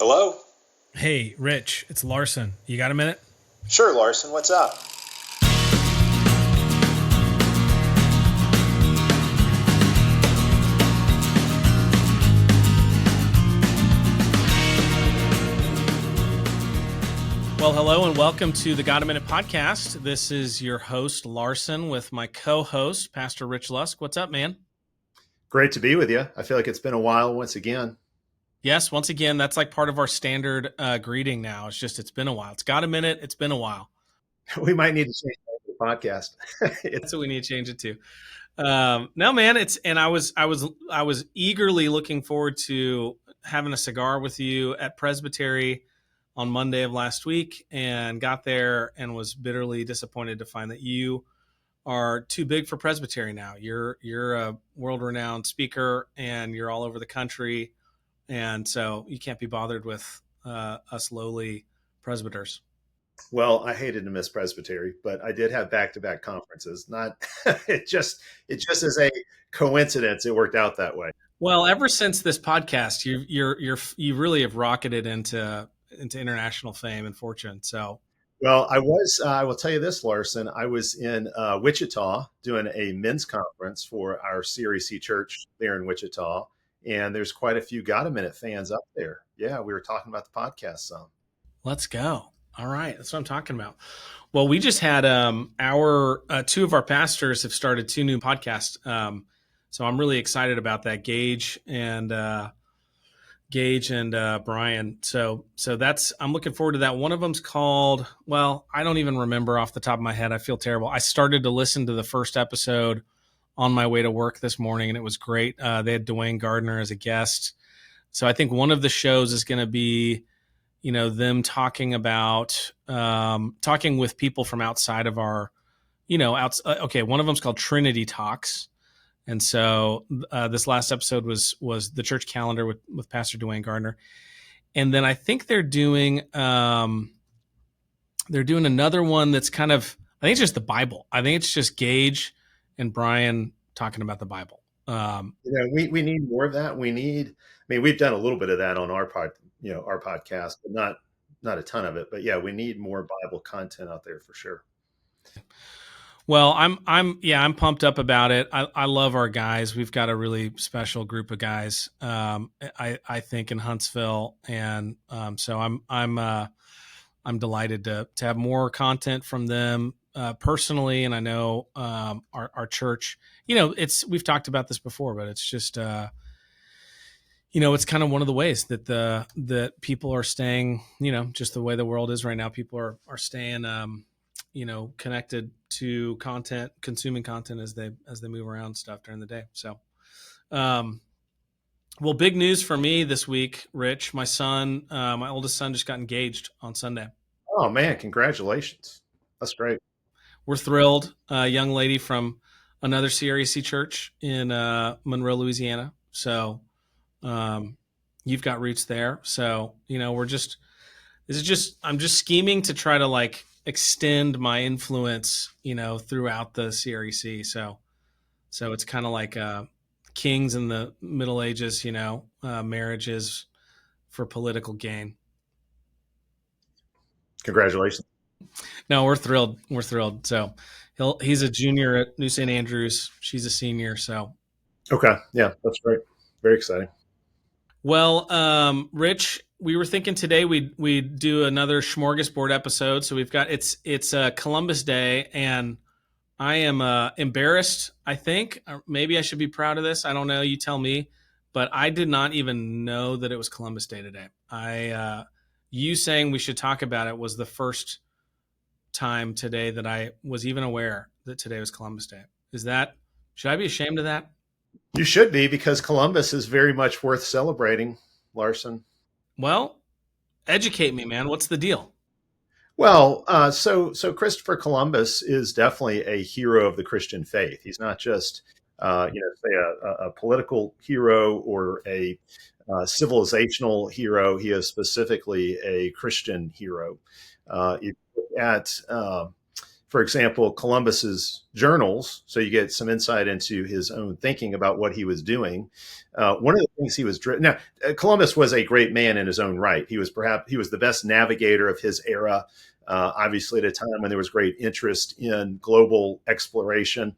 Hello? Hey, Rich, it's Larson. You got a minute? Sure, Larson, what's up? Well, hello and welcome to the Got a Minute podcast. This is your host, Larson, with my co-host, Pastor Rich Lusk. What's up, man? Great to be with you. I feel like it's been a while once again. Yes, once again, that's like part of our standard greeting now. It's been a while. It's got a minute. It's been a while. We might need to change the podcast. That's what we need to change it to. No, man, I was eagerly looking forward to having a cigar with you at Presbytery on Monday of last week, and got there and was bitterly disappointed to find that you are too big for Presbytery now. You're a world-renowned speaker, and you're all over the country, and so you can't be bothered with us lowly presbyters. Well, I hated to miss Presbytery, but I did have back-to-back conferences. Not it just as a coincidence it worked out that way. Well, ever since this podcast, you really have rocketed into international fame and fortune. So, well, I will tell you this, Larson. I was in Wichita doing a men's conference for our CREC church there in Wichita, and there's quite a few Got a Minute fans up there. Yeah, we were talking about the podcast some. Let's go. All right, that's what I'm talking about. Well, we just had our two of our pastors have started two new podcasts, so I'm really excited about that. Gage and Brian. So I'm looking forward to that. One of them's called, well, I don't even remember off the top of my head. I feel terrible. I started to listen to the first episode on my way to work this morning, and it was great. They had Dwayne Gardner as a guest. So I think one of the shows is going to be, them talking about, talking with people from outside of our, okay. One of them's called Trinity Talks. And so this last episode was the church calendar with Pastor Dwayne Gardner. And then I think they're doing another one that's kind of, I think it's just the Bible. I think it's just Gage and Brian talking about the Bible. We need more of that. We've done a little bit of that on our podcast, but not a ton of it. But yeah, we need more Bible content out there for sure. Well, I'm pumped up about it. I love our guys. We've got a really special group of guys, I think, in Huntsville, and so I'm delighted to have more content from them personally. And I know our church, we've talked about this before, but it's just it's kind of one of the ways that people are staying, just the way the world is right now. People are staying connected to content, consuming content as they move around stuff during the day. So, well, big news for me this week, Rich. My oldest son just got engaged on Sunday. Oh man, congratulations. That's great. We're thrilled. A young lady from another CREC church in Monroe, Louisiana. So, you've got roots there. So, I'm just scheming to try to extend my influence, throughout the CREC. So it's kind of like kings in the Middle Ages, marriages for political gain. Congratulations. No, we're thrilled. We're thrilled. So he's a junior at New St. Andrews. She's a senior. So. Okay. Yeah, that's great. Very exciting. Well, Rich, we were thinking today we'd do another smorgasbord episode. So we've got it's Columbus Day, and I am embarrassed. I think maybe I should be proud of this. I don't know. You tell me. But I did not even know that it was Columbus Day today. You saying we should talk about it was the first time today that I was even aware that today was Columbus Day. Should I be ashamed of that? You should be, because Columbus is very much worth celebrating, Larson. Well, educate me, man. What's the deal? Well, so Christopher Columbus is definitely a hero of the Christian faith. He's not just, say a political hero or a civilizational hero. He is specifically a Christian hero. If you look at for example, Columbus's journals, so you get some insight into his own thinking about what he was doing. One of the things he was now, Columbus was a great man in his own right. He was the best navigator of his era. Obviously, at a time when there was great interest in global exploration,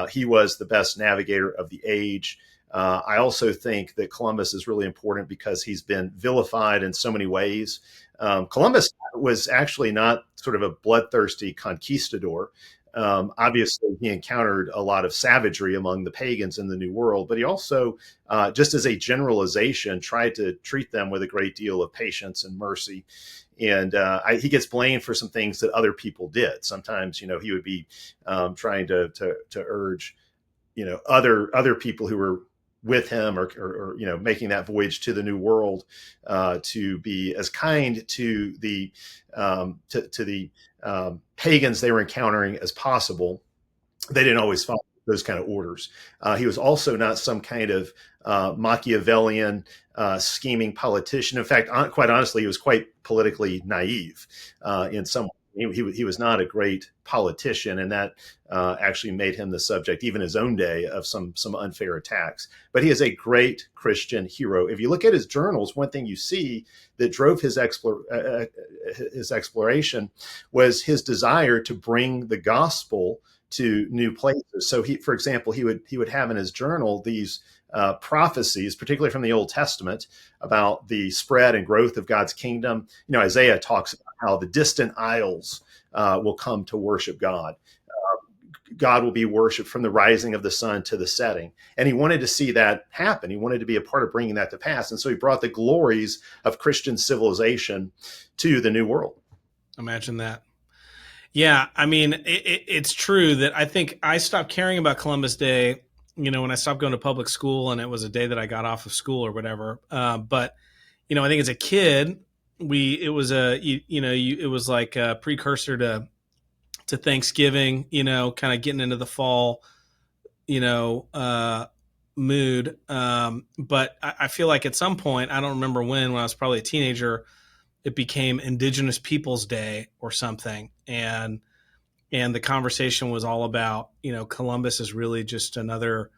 he was the best navigator of the age. I also think that Columbus is really important because he's been vilified in so many ways. Columbus was actually not sort of a bloodthirsty conquistador. Obviously, he encountered a lot of savagery among the pagans in the New World, but he also, just as a generalization, tried to treat them with a great deal of patience and mercy. And he gets blamed for some things that other people did. Sometimes, he would be trying to urge, other people who were with him or making that voyage to the New World to be as kind to the pagans they were encountering as possible. They didn't always follow those kind of orders. He was also not some kind of Machiavellian scheming politician. In fact, quite honestly, he was quite politically naive in some way. He was not a great politician, and that actually made him the subject, even his own day, of some unfair attacks. But he is a great Christian hero. If you look at his journals, one thing you see that drove his exploration was his desire to bring the gospel to new places. So for example, he would have in his journal these prophecies, particularly from the Old Testament, about the spread and growth of God's kingdom. Isaiah talks about how the distant isles will come to worship God. God will be worshiped from the rising of the sun to the setting. And he wanted to see that happen. He wanted to be a part of bringing that to pass. And so he brought the glories of Christian civilization to the New World. Imagine that. Yeah, I mean, it's true that I think I stopped caring about Columbus Day, when I stopped going to public school, and it was a day that I got off of school or whatever. But I think as a kid, it was like a precursor to Thanksgiving. Kind of getting into the fall, mood. But I feel like at some point, I don't remember when I was probably a teenager, it became Indigenous Peoples Day or something, and the conversation was all about, Columbus is really just another,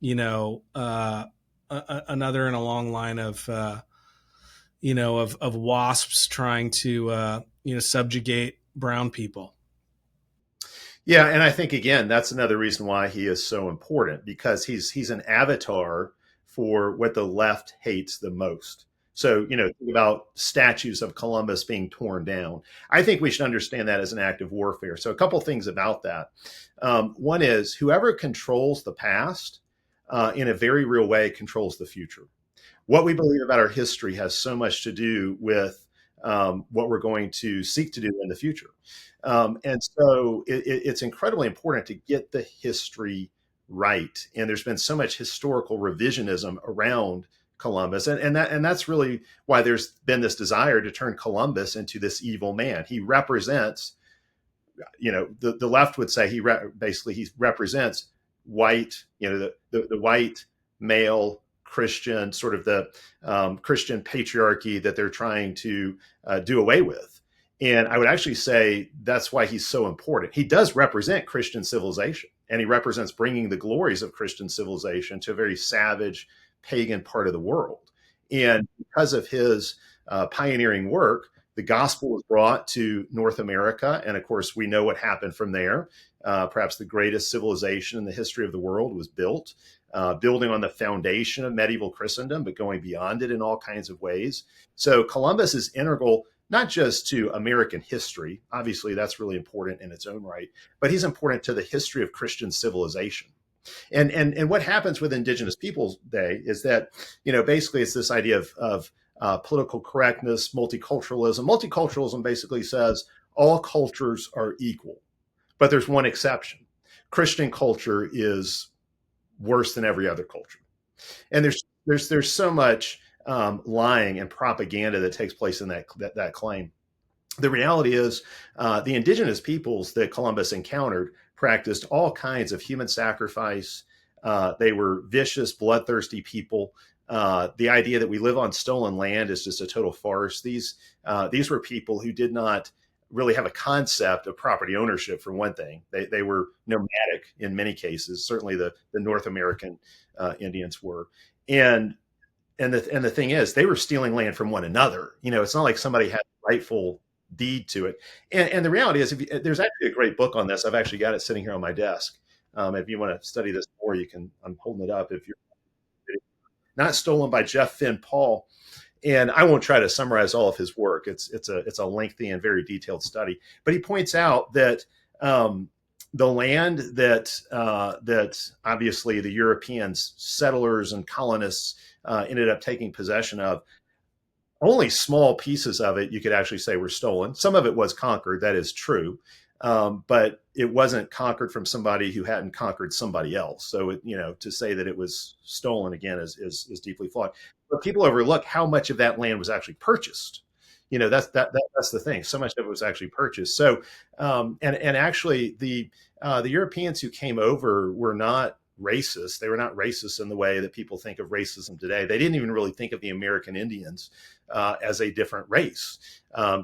another in a long line of, of wasps trying to, subjugate brown people. Yeah, and I think again that's another reason why he is so important, because he's an avatar for what the left hates the most. So, think about statues of Columbus being torn down. I think we should understand that as an act of warfare. So a couple things about that. One is whoever controls the past in a very real way controls the future. What we believe about our history has so much to do with what we're going to seek to do in the future. And so it's incredibly important to get the history right. And there's been so much historical revisionism around Columbus. And that's really why there's been this desire to turn Columbus into this evil man. He represents, the left would say he represents white, the white male Christian, sort of the Christian patriarchy that they're trying to do away with. And I would actually say that's why he's so important. He does represent Christian civilization, and he represents bringing the glories of Christian civilization to a very savage, pagan part of the world. And because of his pioneering work, the gospel was brought to North America. And of course, we know what happened from there. Perhaps the greatest civilization in the history of the world was built, building on the foundation of medieval Christendom, but going beyond it in all kinds of ways. So Columbus is integral, not just to American history. Obviously, that's really important in its own right, but he's important to the history of Christian civilization. And what happens with Indigenous Peoples Day is that, basically it's this idea of political correctness, multiculturalism. Multiculturalism basically says all cultures are equal, but there's one exception. Christian culture is worse than every other culture. And there's so much lying and propaganda that takes place in that claim. The reality is the indigenous peoples that Columbus encountered practiced all kinds of human sacrifice. They were vicious, bloodthirsty people. The idea that we live on stolen land is just a total farce. These were people who did not really have a concept of property ownership, for one thing. They were nomadic in many cases. Certainly the North American Indians were. And the thing is, they were stealing land from one another. It's not like somebody had rightful deed to it. And the reality is, there's actually a great book on this. I've actually got it sitting here on my desk. If you want to study this more, you can. I'm holding it up. If you're Not Stolen, by Jeff Finn Paul. And I won't try to summarize all of his work. It's a lengthy and very detailed study. But he points out that the land that obviously the Europeans, settlers and colonists, ended up taking possession of, only small pieces of it you could actually say were stolen. Some of it was conquered. That is true. But it wasn't conquered from somebody who hadn't conquered somebody else. So, to say that it was stolen again is deeply flawed. But people overlook how much of that land was actually purchased. That's the thing. So much of it was actually purchased. So, and actually the Europeans who came over were not racist. They were not racist in the way that people think of racism today. They didn't even really think of the American Indians as a different race.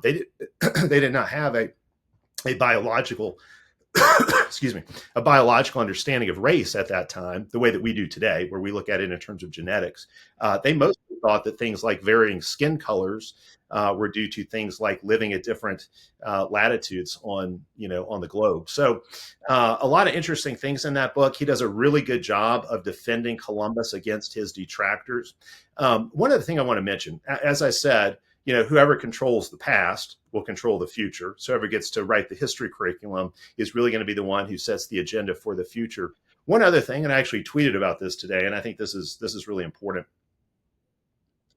They did not have a biological excuse me, a biological understanding of race at that time, the way that we do today, where we look at it in terms of genetics. They mostly thought that things like varying skin colors were due to things like living at different latitudes on the globe. So a lot of interesting things in that book. He does a really good job of defending Columbus against his detractors. One other thing I want to mention, as I said, whoever controls the past will control the future. So whoever gets to write the history curriculum is really going to be the one who sets the agenda for the future. One other thing, and I actually tweeted about this today, and I think this is really important.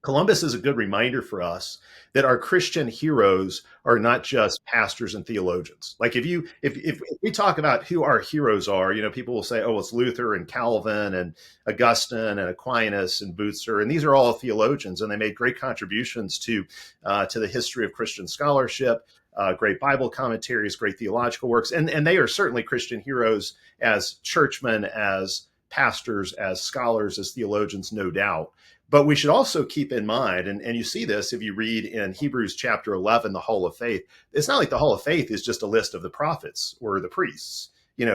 Columbus is a good reminder for us that our Christian heroes are not just pastors and theologians. Like if we talk about who our heroes are, people will say, oh, it's Luther and Calvin and Augustine and Aquinas and Bucer, and these are all theologians, and they made great contributions to the history of Christian scholarship, great Bible commentaries, great theological works, and they are certainly Christian heroes as churchmen, as pastors, as scholars, as theologians, no doubt. But we should also keep in mind, and you see this if you read in Hebrews chapter 11, the Hall of Faith, it's not like the Hall of Faith is just a list of the prophets or the priests,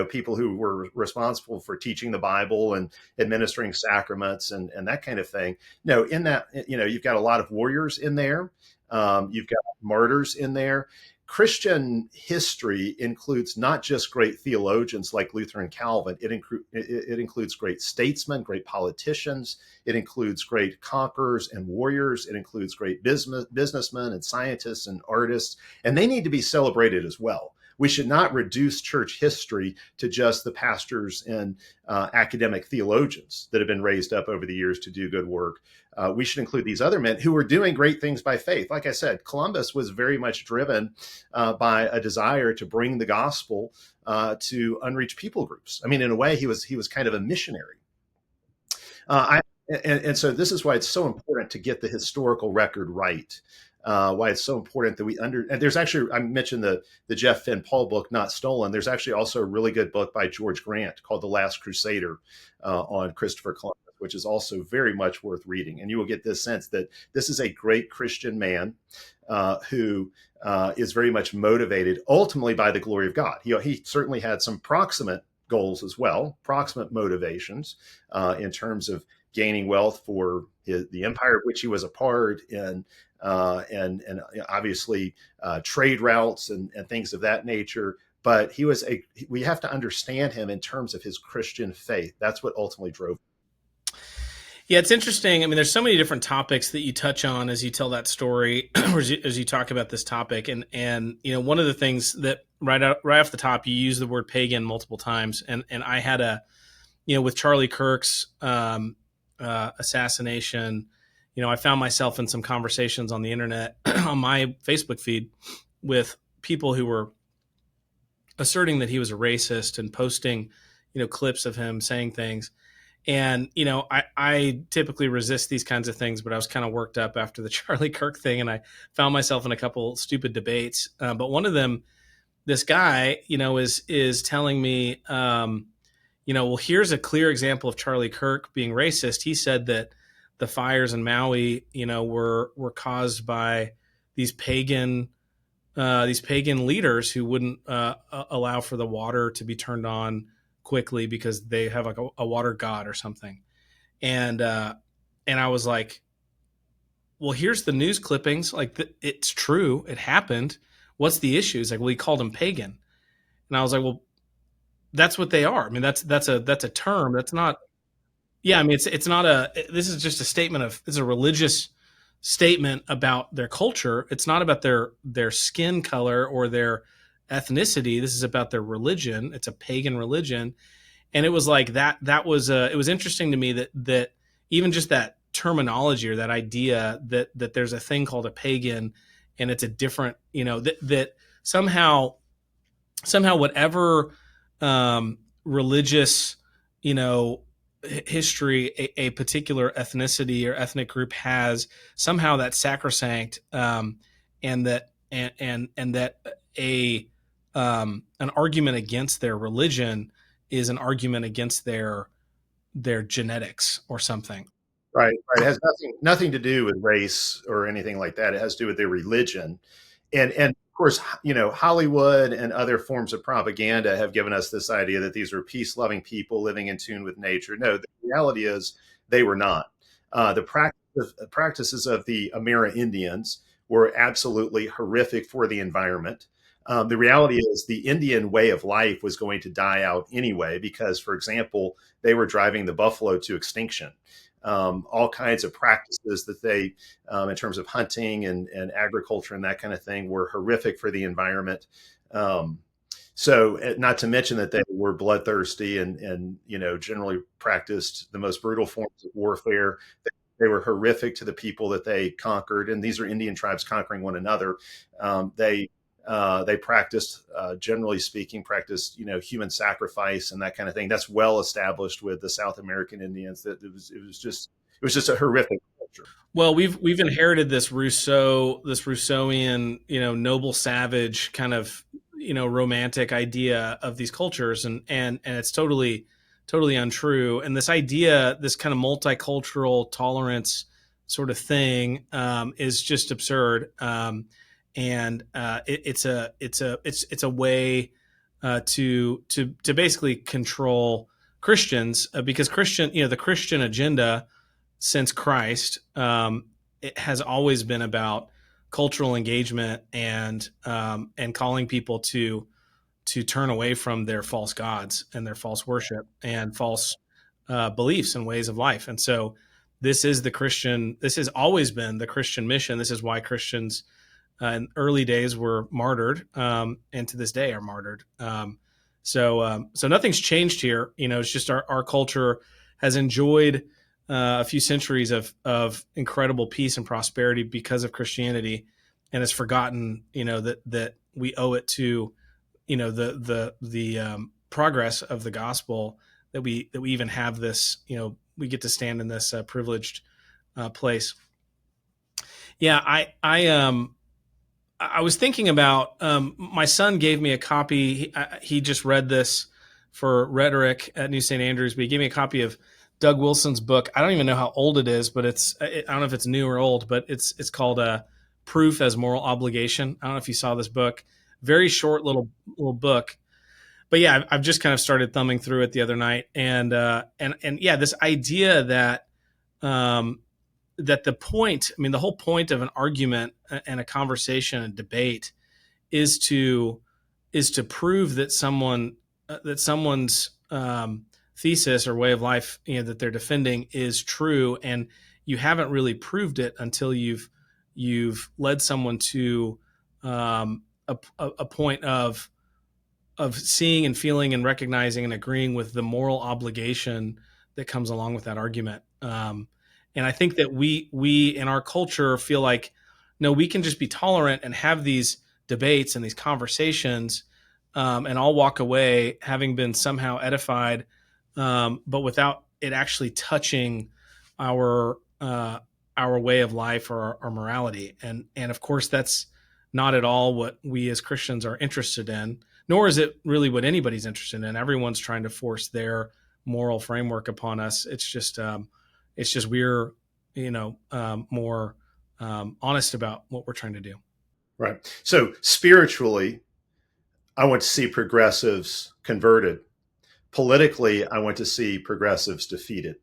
people who were responsible for teaching the Bible and administering sacraments and that kind of thing. No, in that, you've got a lot of warriors in there. You've got martyrs in there. Christian history includes not just great theologians like Luther and Calvin. It includes great statesmen, great politicians. It includes great conquerors and warriors. It includes great businessmen and scientists and artists, and they need to be celebrated as well. We should not reduce church history to just the pastors and academic theologians that have been raised up over the years to do good work. We should include these other men who were doing great things by faith. Like I said, Columbus was very much driven by a desire to bring the gospel to unreached people groups. I mean, in a way, he was kind of a missionary. And so this is why it's so important to get the historical record right. Why it's so important that and there's actually, I mentioned the Jeff Finn Paul book, Not Stolen. There's actually also a really good book by George Grant called The Last Crusader on Christopher Columbus, which is also very much worth reading. And you will get this sense that this is a great Christian man who is very much motivated ultimately by the glory of God. He certainly had some proximate goals as well, proximate motivations in terms of gaining wealth for the empire of which he was a part, and obviously trade routes and things of that nature. But we have to understand him in terms of his Christian faith. That's what ultimately drove him. Yeah, it's interesting. I mean, there's so many different topics that you touch on as you tell that story, or as you talk about this topic. And one of the things that right off the top, you use the word pagan multiple times. And I had with Charlie Kirk's assassination, I found myself in some conversations on the internet on my Facebook feed with people who were asserting that he was a racist and posting, clips of him saying things. And, I typically resist these kinds of things, but I was kind of worked up after the Charlie Kirk thing, and I found myself in a couple stupid debates. But one of them, this guy, is telling me, well, here's a clear example of Charlie Kirk being racist. He said that the fires in Maui, were caused by these pagan these pagan leaders who wouldn't allow for the water to be turned on quickly because they have like a water god or something. And I was like, well, here's the news clippings. Like, it's true. It happened. What's the issue? He's like, well, he called him pagan. And I was like, well, that's what they are. I mean, that's a term. That's not. Yeah, I mean, it's not a. This is just a statement of. It's a religious statement about their culture. It's not about their skin color or their ethnicity. This is about their religion. It's a pagan religion, and it was like that. That was it was interesting to me that even just that terminology or that idea that there's a thing called a pagan, and it's a different, that somehow whatever religious, you know, history a particular ethnicity or ethnic group has, somehow that's sacrosanct, and that a an argument against their religion is an argument against their genetics or something. Right, right. It has nothing to do with race or anything like that. It has to do with their religion. And of course, Hollywood and other forms of propaganda have given us this idea that these were peace-loving people living in tune with nature. No, the reality is they were not. The practices of the Amera Indians were absolutely horrific for the environment. The reality is the Indian way of life was going to die out anyway because, for example, they were driving the buffalo to extinction. All kinds of practices that they, in terms of hunting and agriculture and that kind of thing, were horrific for the environment. Not to mention that they were bloodthirsty and generally practiced the most brutal forms of warfare. They were horrific to the people that they conquered, and these are Indian tribes conquering one another. They practiced, generally speaking, human sacrifice and that kind of thing. That's well established with the South American Indians. That it was just a horrific culture. Well, we've inherited this Rousseauian, noble savage kind of, romantic idea of these cultures, and it's totally untrue. And this idea, this kind of multicultural tolerance sort of thing, is just absurd. It's a way to basically control Christians, because the Christian agenda since Christ, it has always been about cultural engagement and calling people to turn away from their false gods and their false worship and false beliefs and ways of life. And so this has always been the Christian mission. This is why Christians in early days were martyred, and to this day are martyred. So nothing's changed here. It's just our culture has enjoyed a few centuries of incredible peace and prosperity because of Christianity, and has forgotten, that we owe it to, the progress of the gospel, that we even have this, we get to stand in this privileged place. Yeah, I was thinking about, my son gave me a copy. He just read this for rhetoric at New St. Andrews, but he gave me a copy of Doug Wilson's book. I don't even know how old it is, but I don't know if it's new or old, but it's called Proof as Moral Obligation. I don't know if you saw this book. Very short little book. But yeah, I've just kind of started thumbing through it the other night, and yeah, this idea that that the whole point of an argument and a conversation and debate is to prove that someone's thesis or way of life, that they're defending, is true, and you haven't really proved it until you've led someone to a point of seeing and feeling and recognizing and agreeing with the moral obligation that comes along with that argument. And I think that we in our culture feel like, no, we can just be tolerant and have these debates and these conversations, and I'll walk away having been somehow edified, but without it actually touching our way of life or our morality. And of course, that's not at all what we as Christians are interested in, nor is it really what anybody's interested in. Everyone's trying to force their moral framework upon us. It's just we're more honest about what we're trying to do. Right. So spiritually, I want to see progressives converted. Politically, I want to see progressives defeated.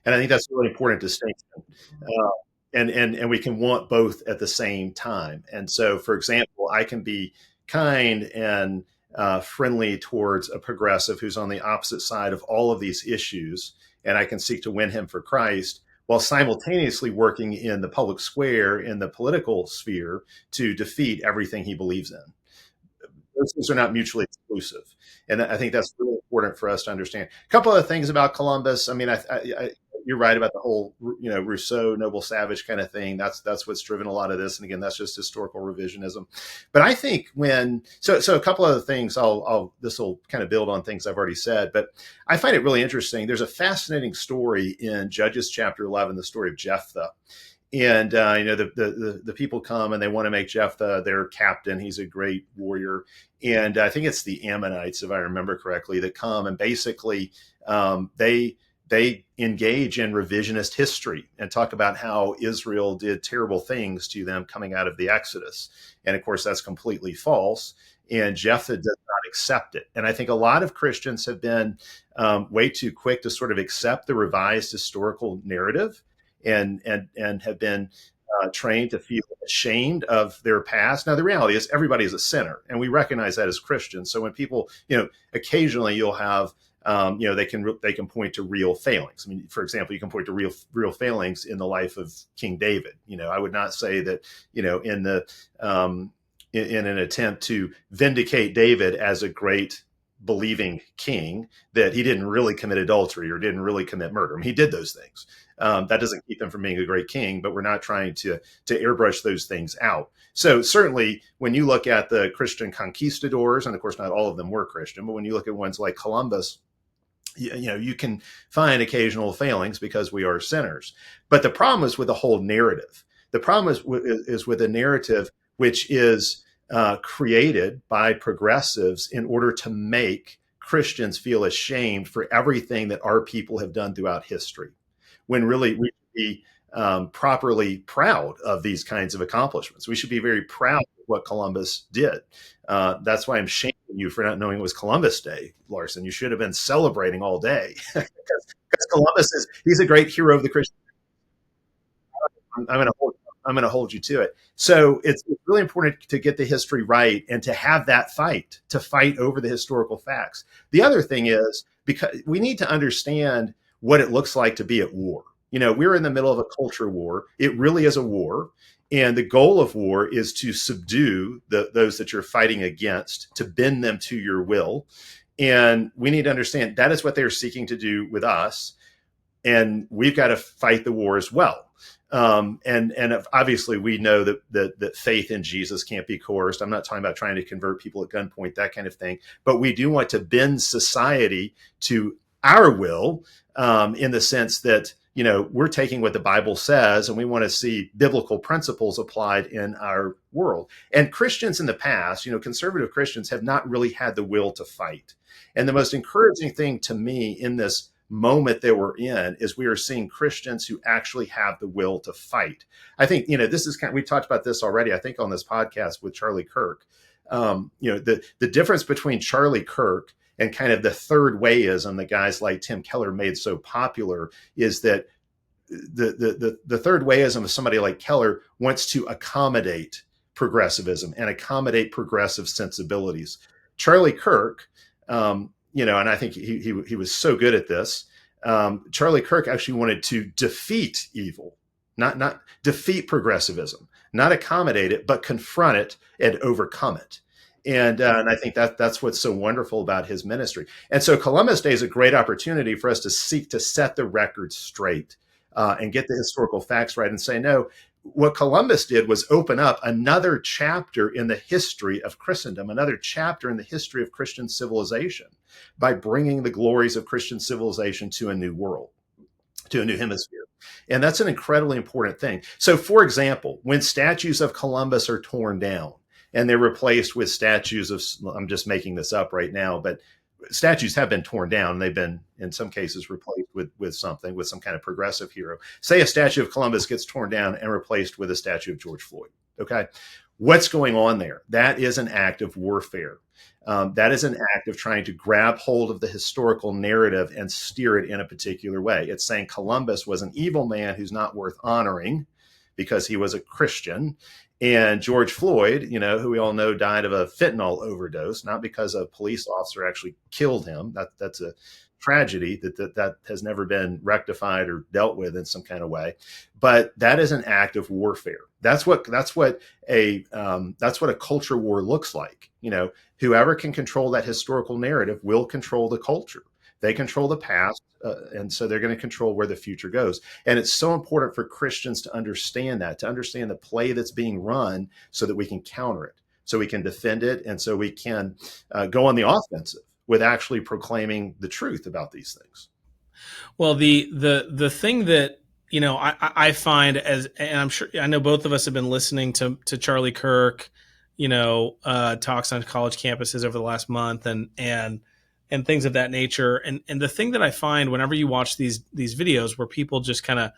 And I think that's a really important distinction. Uh, and we can want both at the same time. And so, for example, I can be kind and friendly towards a progressive who's on the opposite side of all of these issues, and I can seek to win him for Christ while simultaneously working in the public square, in the political sphere, to defeat everything he believes in. Those things are not mutually exclusive, and I think that's really important for us to understand. A couple of things about Columbus. I mean, you're right about the whole, Rousseau, noble savage kind of thing. That's what's driven a lot of this. And again, that's just historical revisionism. But I think so a couple of the things this will kind of build on things I've already said. But I find it really interesting. There's a fascinating story in Judges chapter 11, the story of Jephthah. And the people come and they want to make Jephthah their captain. He's a great warrior, and I think it's the Ammonites, if I remember correctly, that come and basically they engage in revisionist history and talk about how Israel did terrible things to them coming out of the Exodus. And of course, that's completely false. And Jephthah does not accept it. And I think a lot of Christians have been way too quick to sort of accept the revised historical narrative and have been trained to feel ashamed of their past. Now, the reality is everybody is a sinner, and we recognize that as Christians. So when people, occasionally you'll have, they can point to real failings. I mean, for example, you can point to real failings in the life of King David. I would not say that, in an attempt to vindicate David as a great believing king, that he didn't really commit adultery or didn't really commit murder. I mean, he did those things. That doesn't keep him from being a great king, but we're not trying to airbrush those things out. So certainly when you look at the Christian conquistadors, and of course not all of them were Christian, but when you look at ones like Columbus, you can find occasional failings because we are sinners. But the problem is with the whole narrative. The problem is with a narrative which is created by progressives in order to make Christians feel ashamed for everything that our people have done throughout history, when really we should be properly proud of these kinds of accomplishments. We should be very proud of what Columbus did. That's why I'm shaming you for not knowing it was Columbus Day, Larson. You should have been celebrating all day because Columbus he's a great hero of the Christian. I'm going to hold you to it. So it's really important to get the history right and to have that to fight over the historical facts. The other thing is, because we need to understand what it looks like to be at war. We're in the middle of a culture war. It really is a war. And the goal of war is to subdue those that you're fighting against, to bend them to your will. And we need to understand that is what they're seeking to do with us. And we've got to fight the war as well. And obviously we know that faith in Jesus can't be coerced. I'm not talking about trying to convert people at gunpoint, that kind of thing. But we do want to bend society to our will, in the sense that, we're taking what the Bible says and we want to see biblical principles applied in our world. And Christians in the past, conservative Christians have not really had the will to fight. And the most encouraging thing to me in this moment that we're in is we are seeing Christians who actually have the will to fight. I think, this is we talked about this already, I think on this podcast with Charlie Kirk. The difference between Charlie Kirk and kind of the third wayism that guys like Tim Keller made so popular is that the third wayism of somebody like Keller wants to accommodate progressivism and accommodate progressive sensibilities. Charlie Kirk, and I think he was so good at this. Charlie Kirk actually wanted to defeat evil, not defeat progressivism, not accommodate it, but confront it and overcome it. And I think that's what's so wonderful about his ministry. And so Columbus Day is a great opportunity for us to seek to set the record straight and get the historical facts right and say, no, what Columbus did was open up another chapter in the history of Christendom, another chapter in the history of Christian civilization by bringing the glories of Christian civilization to a new world, to a new hemisphere. And that's an incredibly important thing. So, for example, when statues of Columbus are torn down and they're replaced with statues of, I'm just making this up right now, but statues have been torn down and they've been, in some cases, replaced with some kind of progressive hero. Say a statue of Columbus gets torn down and replaced with a statue of George Floyd. Okay. What's going on there? That is an act of warfare. That is an act of trying to grab hold of the historical narrative and steer it in a particular way. It's saying Columbus was an evil man who's not worth honoring because he was a Christian. And George Floyd, who we all know died of a fentanyl overdose, not because a police officer actually killed him. That's a tragedy that has never been rectified or dealt with in some kind of way. But that is an act of warfare. That's what a culture war looks like. Whoever can control that historical narrative will control the culture. They control the past, and so they're going to control where the future goes. And it's so important for Christians to understand the play that's being run so that we can counter it, so we can defend it, and so we can go on the offensive with actually proclaiming the truth about these things. Well, the thing that I find, and I'm sure I know both of us have been listening to Charlie Kirk, talks on college campuses over the last month, and things of that nature. And the thing that I find whenever you watch these videos where people just kind of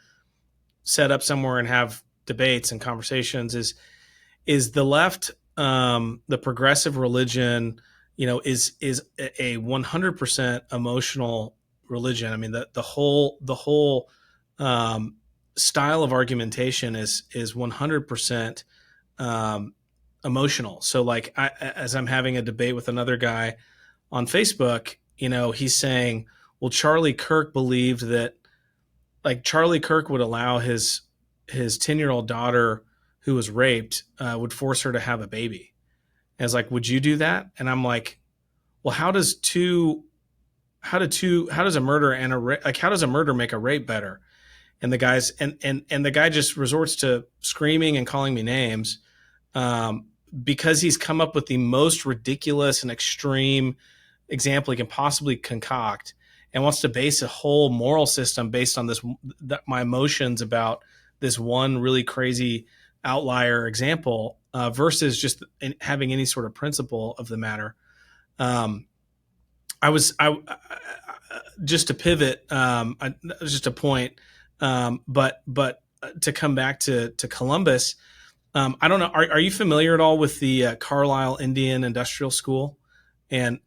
set up somewhere and have debates and conversations is the left, the progressive religion, is a 100% emotional religion. I mean, the whole style of argumentation is 100% emotional. So like as I'm having a debate with another guy on Facebook, he's saying, well, Charlie Kirk believed that, like, Charlie Kirk would allow his 10-year-old daughter who was raped, would force her to have a baby. And it's like, would you do that? And I'm like, well, how does a murder and how does a murder make a rape better? And the guys, and the guy just resorts to screaming and calling me names, because he's come up with the most ridiculous and extreme example he can possibly concoct, and wants to base a whole moral system based on my emotions about this one really crazy outlier example, versus just having any sort of principle of the matter. Just to pivot, just a point, but to come back to Columbus, I don't know. Are you familiar at all with the Carlisle Indian Industrial School and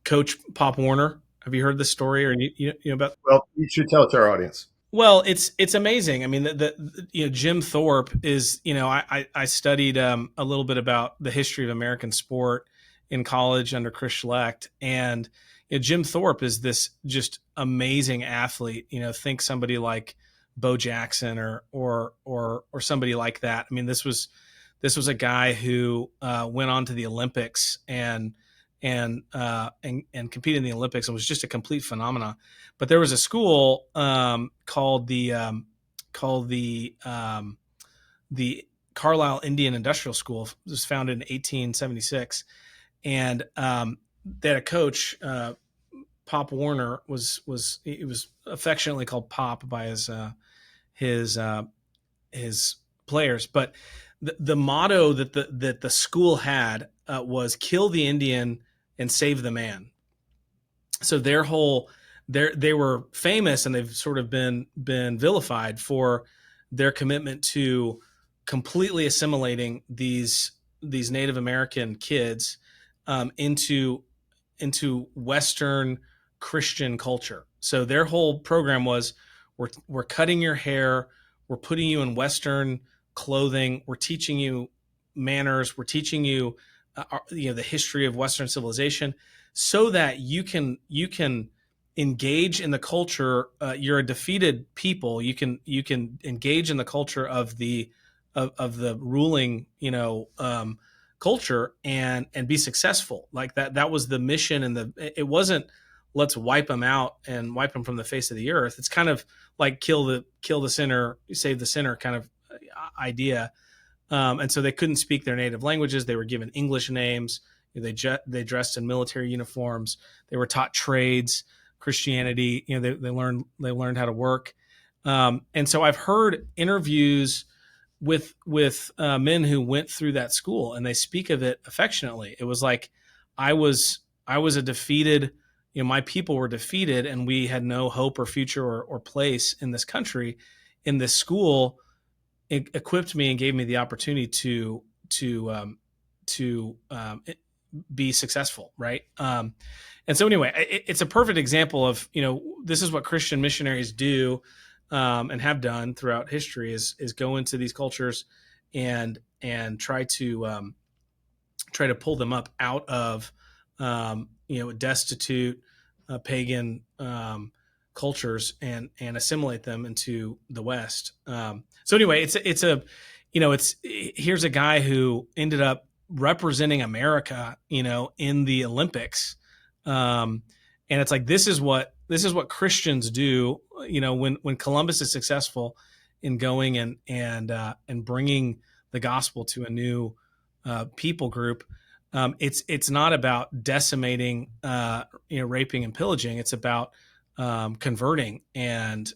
Coach Pop Warner? Have you heard this story, or you know about? Well, you should tell it to our audience. Well, it's amazing. I mean, Jim Thorpe is, I studied a little bit about the history of American sport in college under Chris Schlecht, and Jim Thorpe is this just amazing athlete. Think somebody like Bo Jackson or somebody like that. I mean, this was a guy who went on to the Olympics and competed in the Olympics and was just a complete phenomenon. But there was a school called the Carlisle Indian Industrial School. It was founded in 1876, and they had a coach. Pop Warner was affectionately called Pop by his players, but the motto that the school had was "Kill the Indian and save the man." So they were famous, and they've sort of been vilified for their commitment to completely assimilating these Native American kids into Western Christian culture. So their whole program was, we're cutting your hair, we're putting you in Western clothing, we're teaching you manners, we're teaching you the history of Western civilization, so that you can engage in the culture. You're a defeated people. You can engage in the culture of the ruling culture and be successful. Like that was the mission. And it wasn't, let's wipe them out and wipe them from the face of the earth. It's kind of like kill the sinner, save the sinner kind of idea. And so they couldn't speak their native languages. They were given English names. They dressed in military uniforms. They were taught trades, Christianity. They learned how to work. And so I've heard interviews with men who went through that school, and they speak of it affectionately. It was like, I was a defeated, my people were defeated, and we had no hope or future or place in this country. In this school, it equipped me and gave me the opportunity to be successful, right? And so anyway, it's a perfect example of, this is what Christian missionaries do, and have done throughout history is go into these cultures and try to pull them up out of destitute pagan cultures and assimilate them into the West. So anyway, here's a guy who ended up representing America, in the Olympics. And it's like, this is what Christians do, when Columbus is successful in going and bringing the gospel to a new people group. It's not about decimating, raping and pillaging. It's about converting and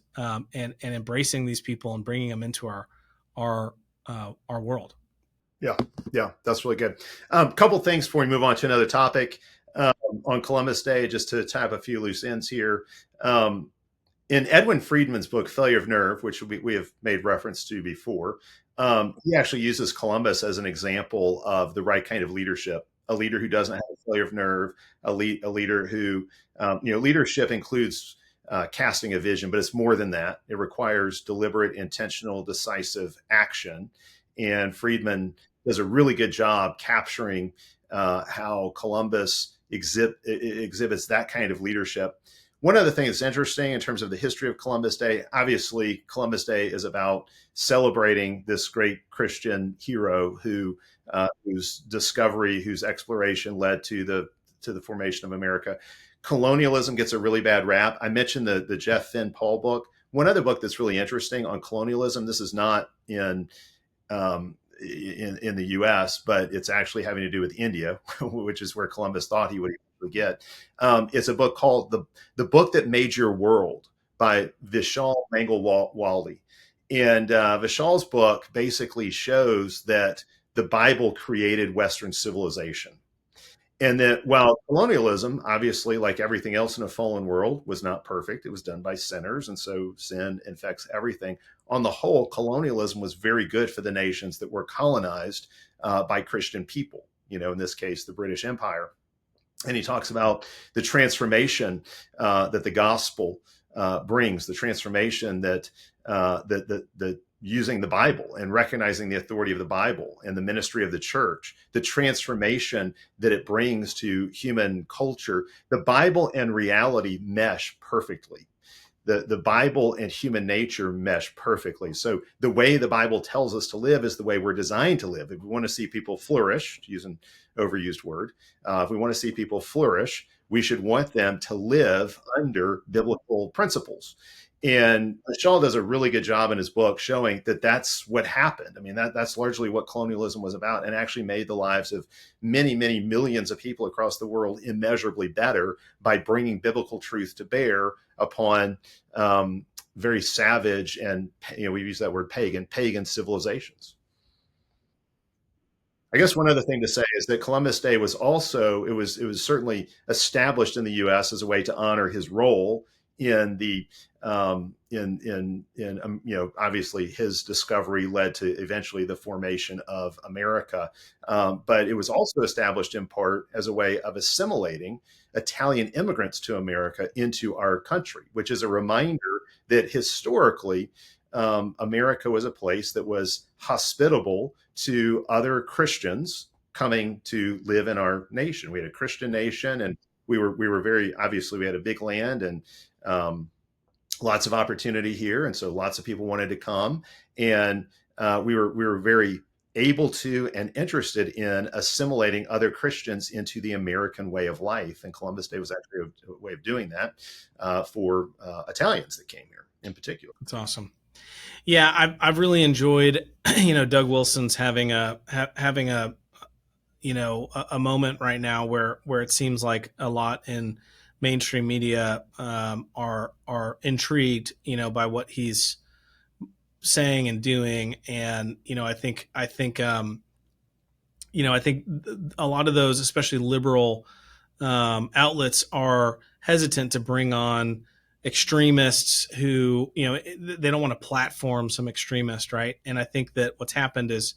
embracing these people and bringing them into our world. Yeah, that's really good. Couple things before we move on to another topic on Columbus Day, just to tie up a few loose ends here. In Edwin Friedman's book, Failure of Nerve, which we have made reference to before, he actually uses Columbus as an example of the right kind of leadership. A leader who doesn't have a failure of nerve, a leader who, leadership includes casting a vision, but it's more than that. It requires deliberate, intentional, decisive action. And Friedman does a really good job capturing how Columbus exhibits that kind of leadership. One other thing that's interesting in terms of the history of Columbus Day, obviously Columbus Day is about celebrating this great Christian hero whose discovery, whose exploration led to the formation of America. Colonialism gets a really bad rap. I mentioned the Jeff Finn Paul book. One other book that's really interesting on colonialism. This is not in the U.S., but it's actually having to do with India, which is where Columbus thought he would get. It's a book called The Book That Made Your World by Vishal Mangalwadi. And Vishal's book basically shows that the Bible created Western civilization. And that while colonialism, obviously, like everything else in a fallen world, was not perfect, it was done by sinners. And so sin infects everything. On the whole, colonialism was very good for the nations that were colonized by Christian people, in this case, the British Empire. And he talks about the transformation that the gospel brings, the transformation that using the Bible and recognizing the authority of the Bible and the ministry of the church, the transformation that it brings to human culture. The Bible and reality mesh perfectly. The Bible and human nature mesh perfectly. So the way the Bible tells us to live is the way we're designed to live. If we want to see people flourish, to use an overused word, if we want to see people flourish, we should want them to live under biblical principles. And Shaw does a really good job in his book showing that that's what happened. I mean, that's largely what colonialism was about, and actually made the lives of many, many millions of people across the world immeasurably better by bringing biblical truth to bear upon very savage and, we use that word pagan civilizations. I guess one other thing to say is that Columbus Day was also, it was certainly established in the U.S. as a way to honor his role in the obviously his discovery led to eventually the formation of America, but it was also established in part as a way of assimilating Italian immigrants to America into our country, which is a reminder that historically America was a place that was hospitable to other Christians coming to live in our nation. We had a Christian nation, and we were very, obviously we had a big land and lots of opportunity here. And so lots of people wanted to come, and we were very able to and interested in assimilating other Christians into the American way of life. And Columbus Day was actually a way of doing that for Italians that came here in particular. That's awesome. Yeah, I've really enjoyed, Doug Wilson's having a moment right now where it seems like a lot in mainstream media are intrigued, by what he's saying and doing, and I think a lot of those, especially liberal outlets, are hesitant to bring on extremists who, they don't want to platform some extremist, right? And I think that what's happened is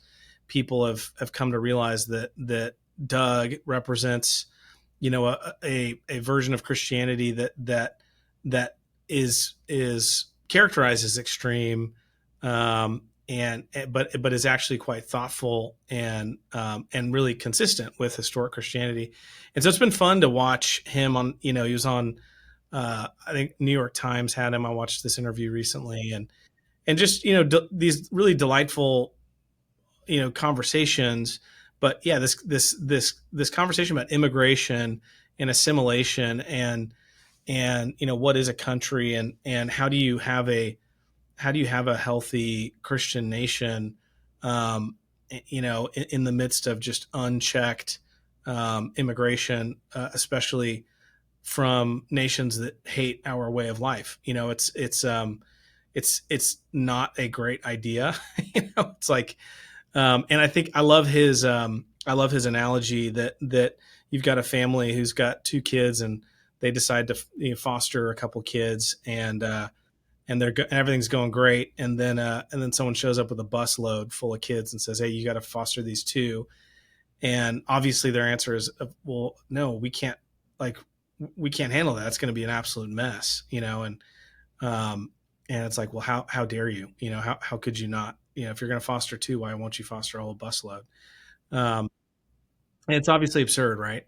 people have come to realize that Doug represents, a version of Christianity that is characterized as extreme, but is actually quite thoughtful and really consistent with historic Christianity. And so it's been fun to watch him on. He was on. I think New York Times had him. I watched this interview recently, and just these really delightful conversations. But yeah, this conversation about immigration and assimilation and what is a country, and how do you have a healthy Christian nation, in the midst of just unchecked immigration, especially from nations that hate our way of life. It's not a great idea. It's like, and I think I love his analogy that you've got a family who's got two kids and they decide to foster a couple kids, and everything's going great, and then someone shows up with a bus load full of kids and says, "Hey, you got to foster these two," and obviously their answer is, "Well, no, we can't. Like, we can't handle that. It's going to be an absolute mess," and it's like, well, how dare you? How could you not? If you're going to foster two, why won't you foster a whole busload? And it's obviously absurd, right?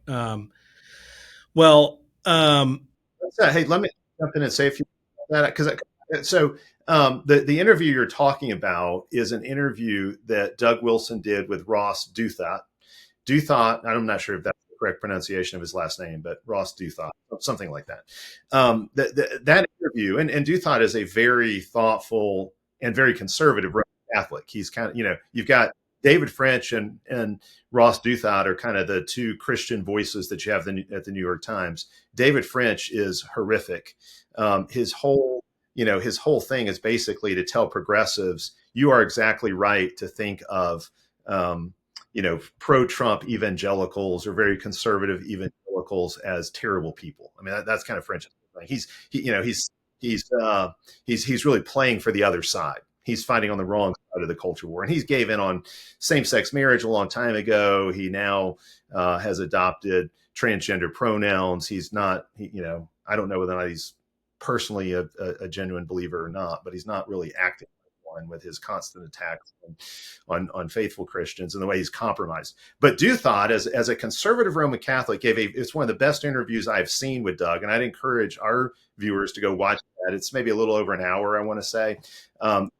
Well, Hey, let me jump in and say a few about that, because the interview you're talking about is an interview that Doug Wilson did with Ross Douthat. I'm not sure if that's the correct pronunciation of his last name, but Ross Douthat, something like that. That interview, and Douthat is a very thoughtful and very conservative Roman Catholic. He's kind of, you've got David French and Ross Douthat are kind of the two Christian voices that you have at the New York Times. David French is horrific. His whole thing is basically to tell progressives, you are exactly right to think of, pro-Trump evangelicals or very conservative evangelicals as terrible people. I mean, that's kind of French's thing. He's really playing for the other side. He's fighting on the wrong side of the culture war, and he's gave in on same-sex marriage a long time ago. He now has adopted transgender pronouns. He's not, I don't know whether or not he's personally a genuine believer or not, but he's not really acting one with his constant attacks on faithful Christians and the way he's compromised. But Douthat, as a conservative Roman Catholic, it's one of the best interviews I've seen with Doug, and I'd encourage our viewers to go watch that. It's maybe a little over an hour, I want to say.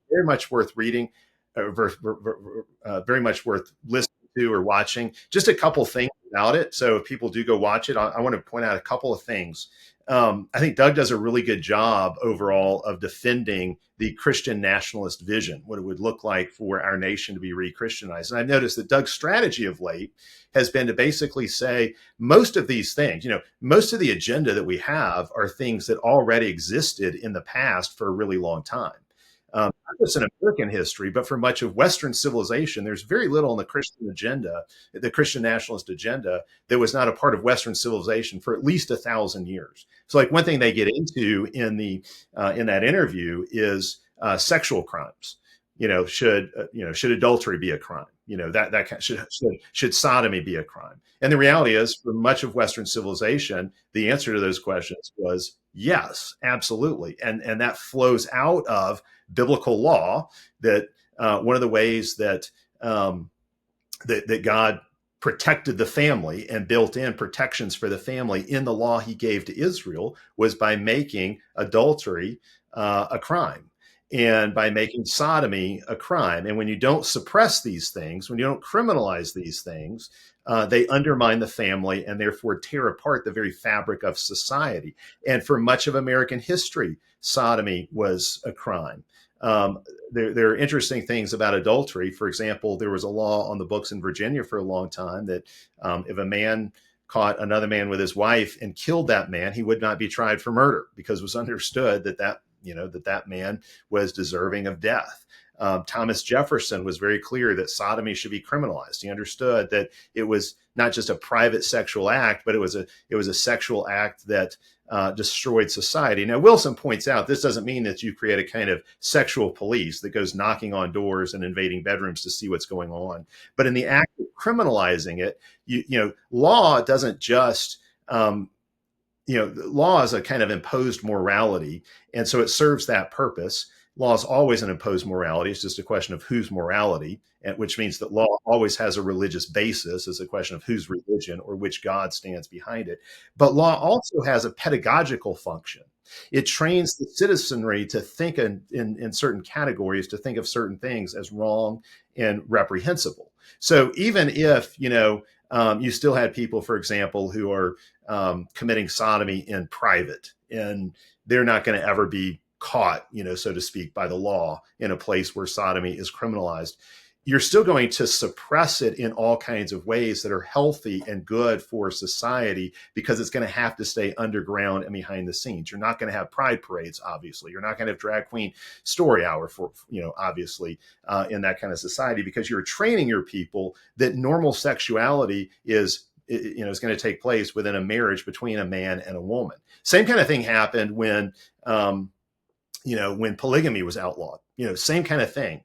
Very much worth reading, very much worth listening to or watching. Just a couple things about it. So if people do go watch it, I want to point out a couple of things. I think Doug does a really good job overall of defending the Christian nationalist vision, what it would look like for our nation to be re-Christianized. And I've noticed that Doug's strategy of late has been to basically say most of these things, most of the agenda that we have are things that already existed in the past for a really long time. Not just in American history, but for much of Western civilization, there's very little in the Christian agenda, the Christian nationalist agenda, that was not a part of Western civilization for at least 1,000 years. So, like, one thing they get into in that interview is sexual crimes. Should adultery be a crime? Should sodomy be a crime? And the reality is, for much of Western civilization, the answer to those questions was yes, absolutely, and that flows out of biblical law. That one of the ways that that God protected the family and built in protections for the family in the law he gave to Israel was by making adultery a crime, and by making sodomy a crime. And when you don't suppress these things, when you don't criminalize these things, they undermine the family and therefore tear apart the very fabric of society. And for much of American history, sodomy was a crime. There are interesting things about adultery. For example, there was a law on the books in Virginia for a long time that if a man caught another man with his wife and killed that man, he would not be tried for murder, because it was understood that that man was deserving of death. Thomas Jefferson was very clear that sodomy should be criminalized. He understood that it was not just a private sexual act, but it was a sexual act that destroyed society. Now, Wilson points out this doesn't mean that you create a kind of sexual police that goes knocking on doors and invading bedrooms to see what's going on. But in the act of criminalizing it, law doesn't just law is a kind of imposed morality, and so it serves that purpose. Law is always an imposed morality. It's just a question of whose morality, which means that law always has a religious basis. It's a question of whose religion or which God stands behind it. But law also has a pedagogical function. It trains the citizenry to think in certain categories, to think of certain things as wrong and reprehensible. So even if, you still had people, for example, who are committing sodomy in private, and they're not going to ever be caught, so to speak, by the law in a place where sodomy is criminalized, you're still going to suppress it in all kinds of ways that are healthy and good for society, because it's going to have to stay underground and behind the scenes. You're not going to have pride parades, obviously. You're not going to have drag queen story hour for, obviously, in that kind of society, because you're training your people that normal sexuality is going to take place within a marriage between a man and a woman. Same kind of thing happened when polygamy was outlawed. Same kind of thing.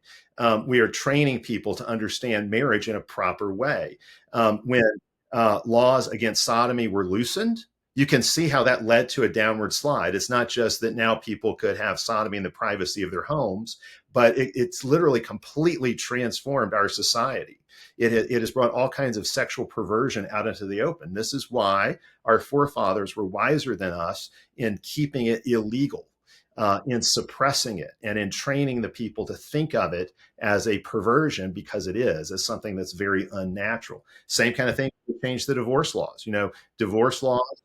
We are training people to understand marriage in a proper way. When laws against sodomy were loosened, you can see how that led to a downward slide. It's not just that now people could have sodomy in the privacy of their homes, but it's literally completely transformed our society. It has brought all kinds of sexual perversion out into the open. This is why our forefathers were wiser than us in keeping it illegal, in suppressing it, and in training the people to think of it as a perversion, because it is, as something that's very unnatural. Same kind of thing to change the divorce laws. Divorce laws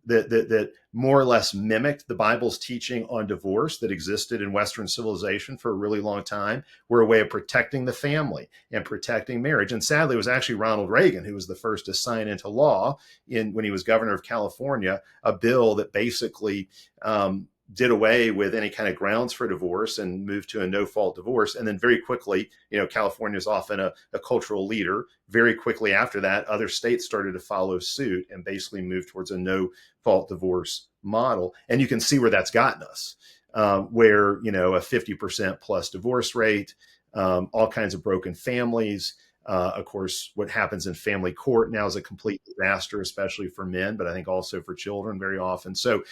that more or less mimicked the Bible's teaching on divorce that existed in Western civilization for a really long time, were a way of protecting the family and protecting marriage. And sadly, it was actually Ronald Reagan who was the first to sign into law, when he was governor of California, a bill that basically did away with any kind of grounds for divorce and moved to a no-fault divorce. And then very quickly, California is often a cultural leader. Very quickly after that, other states started to follow suit and basically move towards a no-fault divorce model. And you can see where that's gotten us, where, a 50% plus divorce rate, all kinds of broken families. Of course, what happens in family court now is a complete disaster, especially for men, but I think also for children very often. So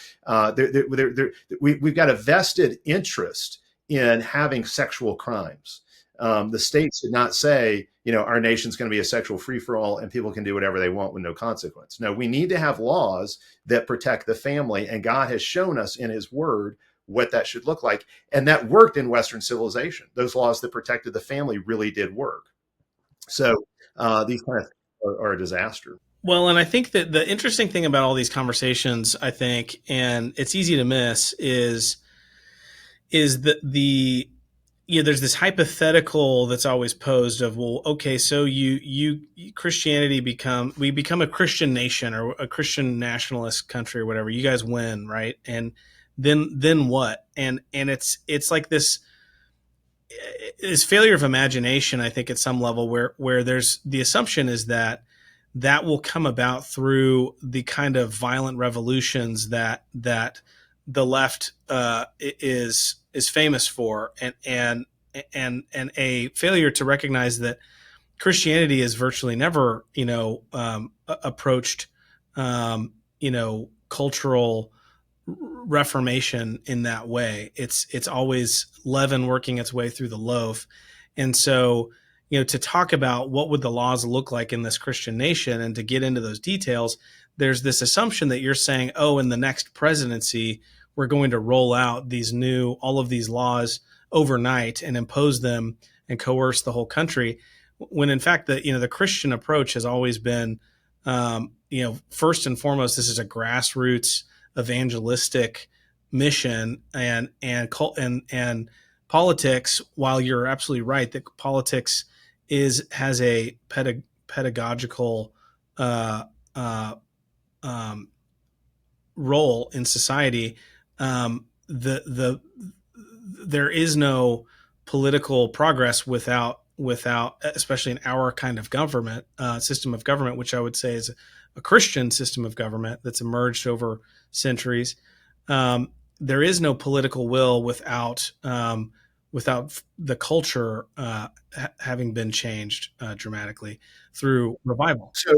we've got a vested interest in having sexual crimes. The states did not say, our nation's going to be a sexual free-for-all and people can do whatever they want with no consequence. No, we need to have laws that protect the family, and God has shown us in his word what that should look like. And that worked in Western civilization. Those laws that protected the family really did work. So these kind of are a disaster. Well, and I think that the interesting thing about all these conversations, I think, and it's easy to miss, is that there's this hypothetical that's always posed of, well, okay, so Christianity we become a Christian nation or a Christian nationalist country or whatever. You guys win, right? And then what? And it's like this failure of imagination, I think, at some level, where there's the assumption is that will come about through the kind of violent revolutions that the left is famous for, and a failure to recognize that Christianity is virtually never approached cultural reformation in that way. It's always leaven working its way through the loaf. And so, to talk about what would the laws look like in this Christian nation and to get into those details, there's this assumption that you're saying, oh, in the next presidency, we're going to roll out all of these laws overnight and impose them and coerce the whole country. When in fact, the Christian approach has always been, first and foremost, this is a grassroots evangelistic mission, and politics, while you're absolutely right that politics has a pedagogical role in society, the there is no political progress without, especially in our kind of government, system of government, which I would say is a Christian system of government that's emerged over centuries. There is no political will without the culture having been changed dramatically through revival. So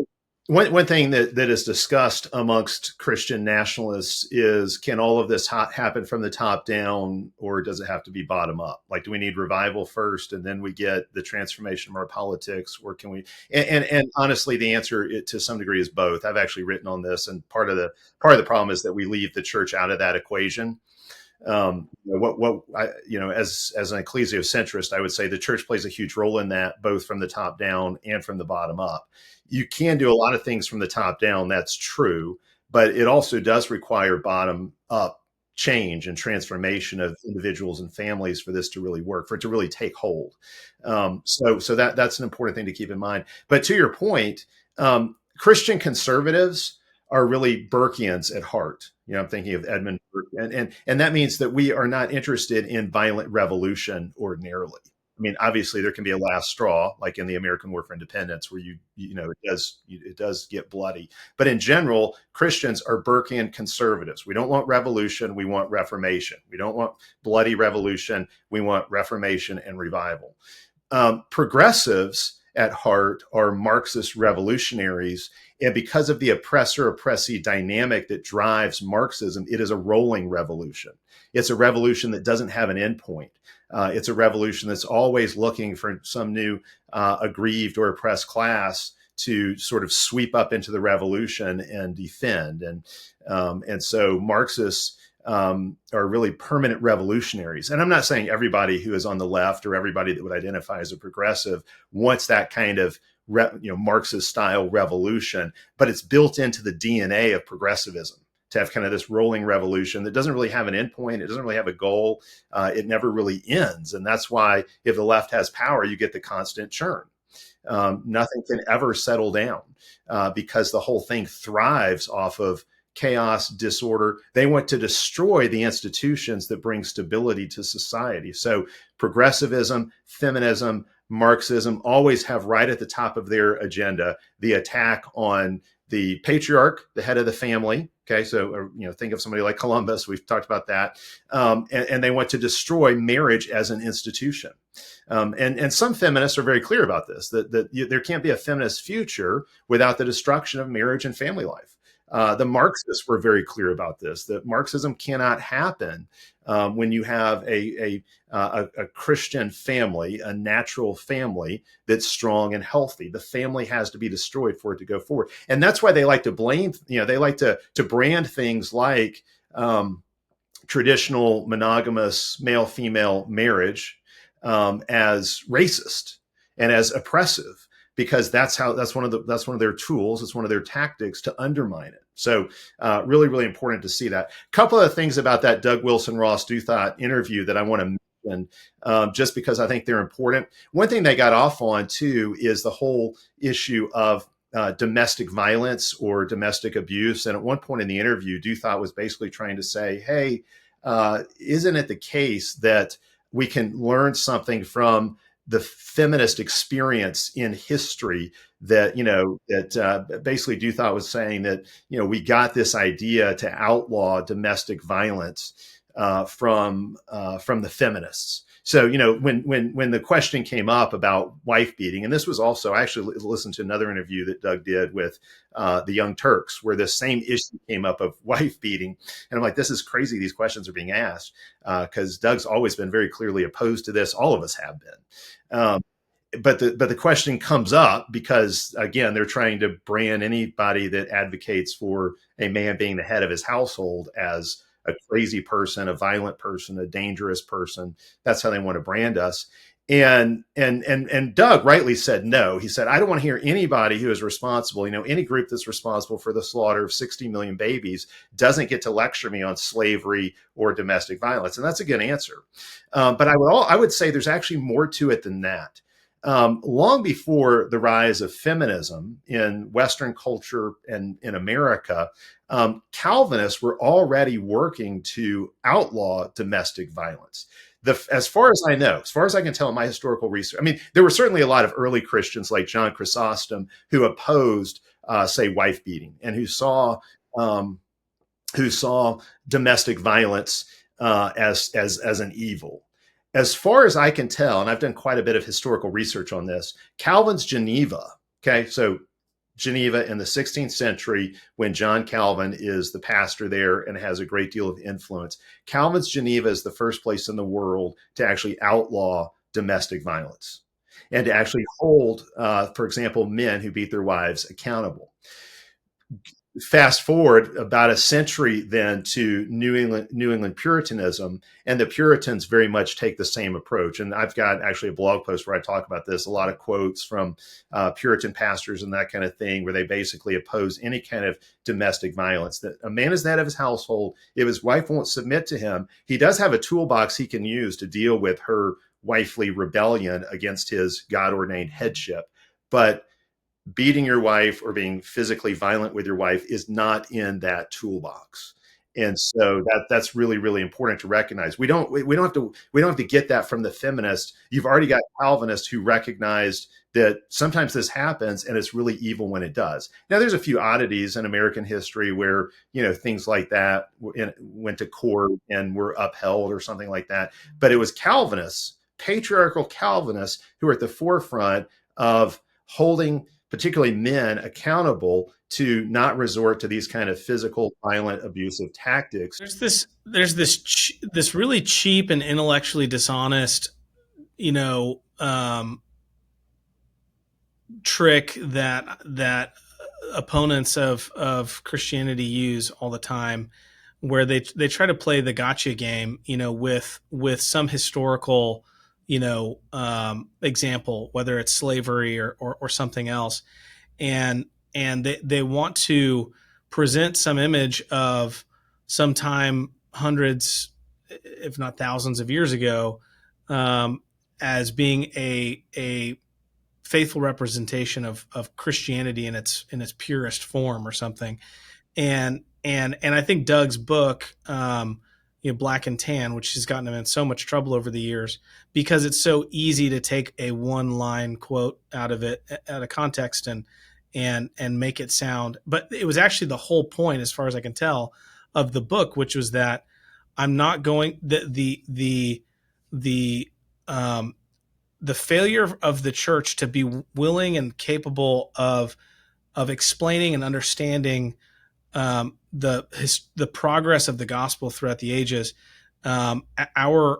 one thing that is discussed amongst Christian nationalists is, can all of this happen from the top down, or does it have to be bottom up? Like, do we need revival first and then we get the transformation of our politics, or can we? And honestly, the answer to some degree is both. I've actually written on this, and part of the problem is that we leave the church out of that equation. As an ecclesiocentrist, I would say the church plays a huge role in that, both from the top down and from the bottom up. You can do a lot of things from the top down, that's true, but it also does require bottom up change and transformation of individuals and families for this to really work, for it to really take hold. So that's an important thing to keep in mind. But to your point, Christian conservatives are really Burkeans at heart. I'm thinking of Edmund Burke, and that means that we are not interested in violent revolution ordinarily. I mean, obviously, there can be a last straw, like in the American War for Independence, where it does get bloody. But in general, Christians are Burkean conservatives. We don't want revolution; we want reformation. We don't want bloody revolution; we want reformation and revival. Progressives at heart are Marxist revolutionaries. And because of the oppressor-oppressee dynamic that drives Marxism, it is a rolling revolution. It's a revolution that doesn't have an endpoint. It's a revolution that's always looking for some new aggrieved or oppressed class to sort of sweep up into the revolution and defend. And so Marxists are really permanent revolutionaries. And I'm not saying everybody who is on the left or everybody that would identify as a progressive wants that kind of Marxist style revolution, but it's built into the DNA of progressivism to have kind of this rolling revolution that doesn't really have an endpoint. It doesn't really have a goal. It never really ends. And that's why if the left has power, you get the constant churn. Nothing can ever settle down because the whole thing thrives off of chaos, disorder. They want to destroy the institutions that bring stability to society. So progressivism, feminism, Marxism always have right at the top of their agenda the attack on the patriarch, the head of the family. Okay, so think of somebody like Columbus. We've talked about that, and they want to destroy marriage as an institution. And some feminists are very clear about this, that there can't be a feminist future without the destruction of marriage and family life. The Marxists were very clear about this, that Marxism cannot happen when you have a Christian family, a natural family that's strong and healthy. The family has to be destroyed for it to go forward. And that's why they like to blame, they like to brand things like traditional monogamous male-female marriage as racist and as oppressive, because that's one of their tools. It's one of their tactics to undermine it. So really, really important to see that. A couple of things about that Doug Wilson Ross Douthat interview that I want to mention, just because I think they're important. One thing they got off on too is the whole issue of domestic violence or domestic abuse. And at one point in the interview, Douthat was basically trying to say, hey, isn't it the case that we can learn something from the feminist experience in history, that basically Douthat was saying that we got this idea to outlaw domestic violence from the feminists. So when the question came up about wife beating, and this was also, I actually listened to another interview that Doug did with the Young Turks, where the same issue came up of wife beating, and I'm like, this is crazy. These questions are being asked because Doug's always been very clearly opposed to this. All of us have been. But the question comes up because, again, they're trying to brand anybody that advocates for a man being the head of his household as a crazy person, a violent person, a dangerous person. That's how they want to brand us. And Doug rightly said no. He said, I don't want to hear anybody who is responsible, any group that's responsible for the slaughter of 60 million babies doesn't get to lecture me on slavery or domestic violence. And that's a good answer. But I would say there's actually more to it than that. long before the rise of feminism in Western culture and in America, Calvinists were already working to outlaw domestic violence. As far as I know, as far as I can tell in my historical research, I mean, there were certainly a lot of early Christians like John Chrysostom who opposed, say, wife beating, and um, who saw domestic violence as an evil. As far as I can tell, and I've done quite a bit of historical research on this, Calvin's Geneva. Okay, so Geneva in the 16th century, when John Calvin is the pastor there and has a great deal of influence, Calvin's Geneva is the first place in the world to actually outlaw domestic violence and to actually hold, for example, men who beat their wives accountable. Fast forward about a century then to New England Puritanism, and the Puritans very much take the same approach. And I've got actually a blog post where I talk about this, a lot of quotes from Puritan pastors and that kind of thing, where they basically oppose any kind of domestic violence. That a man is the head of his household. If his wife won't submit to him, he does have a toolbox he can use to deal with her wifely rebellion against his God-ordained headship. But beating your wife or being physically violent with your wife is not in that toolbox. And so that's really, really important to recognize. We don't have to get that from the feminists. You've already got Calvinists who recognized that sometimes this happens and it's really evil when it does. Now, there's a few oddities in American history where, things like that went to court and were upheld or something like that. But it was Calvinists, patriarchal Calvinists, who were at the forefront of holding particularly men accountable to not resort to these kind of physical, violent, abusive tactics. There's this really cheap and intellectually dishonest, trick that opponents of Christianity use all the time, where they try to play the gotcha game, with some historical example, whether it's slavery or something else, and they want to present some image of sometime hundreds, if not thousands of years ago, as being a faithful representation of Christianity in its purest form or something. And I think Doug's book, Black and Tan, which has gotten him in so much trouble over the years because it's so easy to take a one-line quote out of it, out of context, and make it sound. But it was actually the whole point, as far as I can tell, of the book, which was that I'm not going the failure of the church to be willing and capable of explaining and understanding the progress of the gospel throughout the ages, our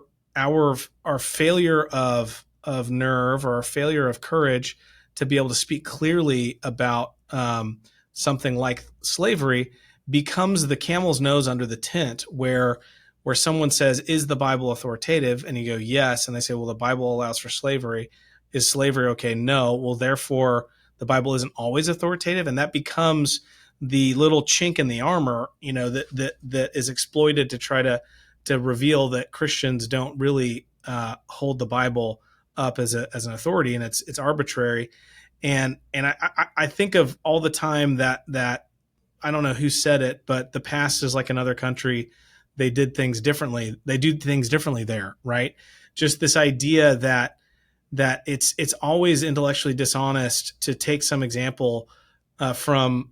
failure of nerve, or our failure of courage to be able to speak clearly about something like slavery becomes the camel's nose under the tent, where someone says, "Is the Bible authoritative?" And you go, "Yes," and they say, "Well, the Bible allows for slavery. Is slavery okay?" "No." "Well, therefore, the Bible isn't always authoritative," and that becomes the little chink in the armor, that is exploited to try to reveal that Christians don't really hold the Bible up as an authority, and it's arbitrary. And I think of all the time that I don't know who said it, but the past is like another country. They did things differently. They do things differently there, right? Just this idea that it's always intellectually dishonest to take some example from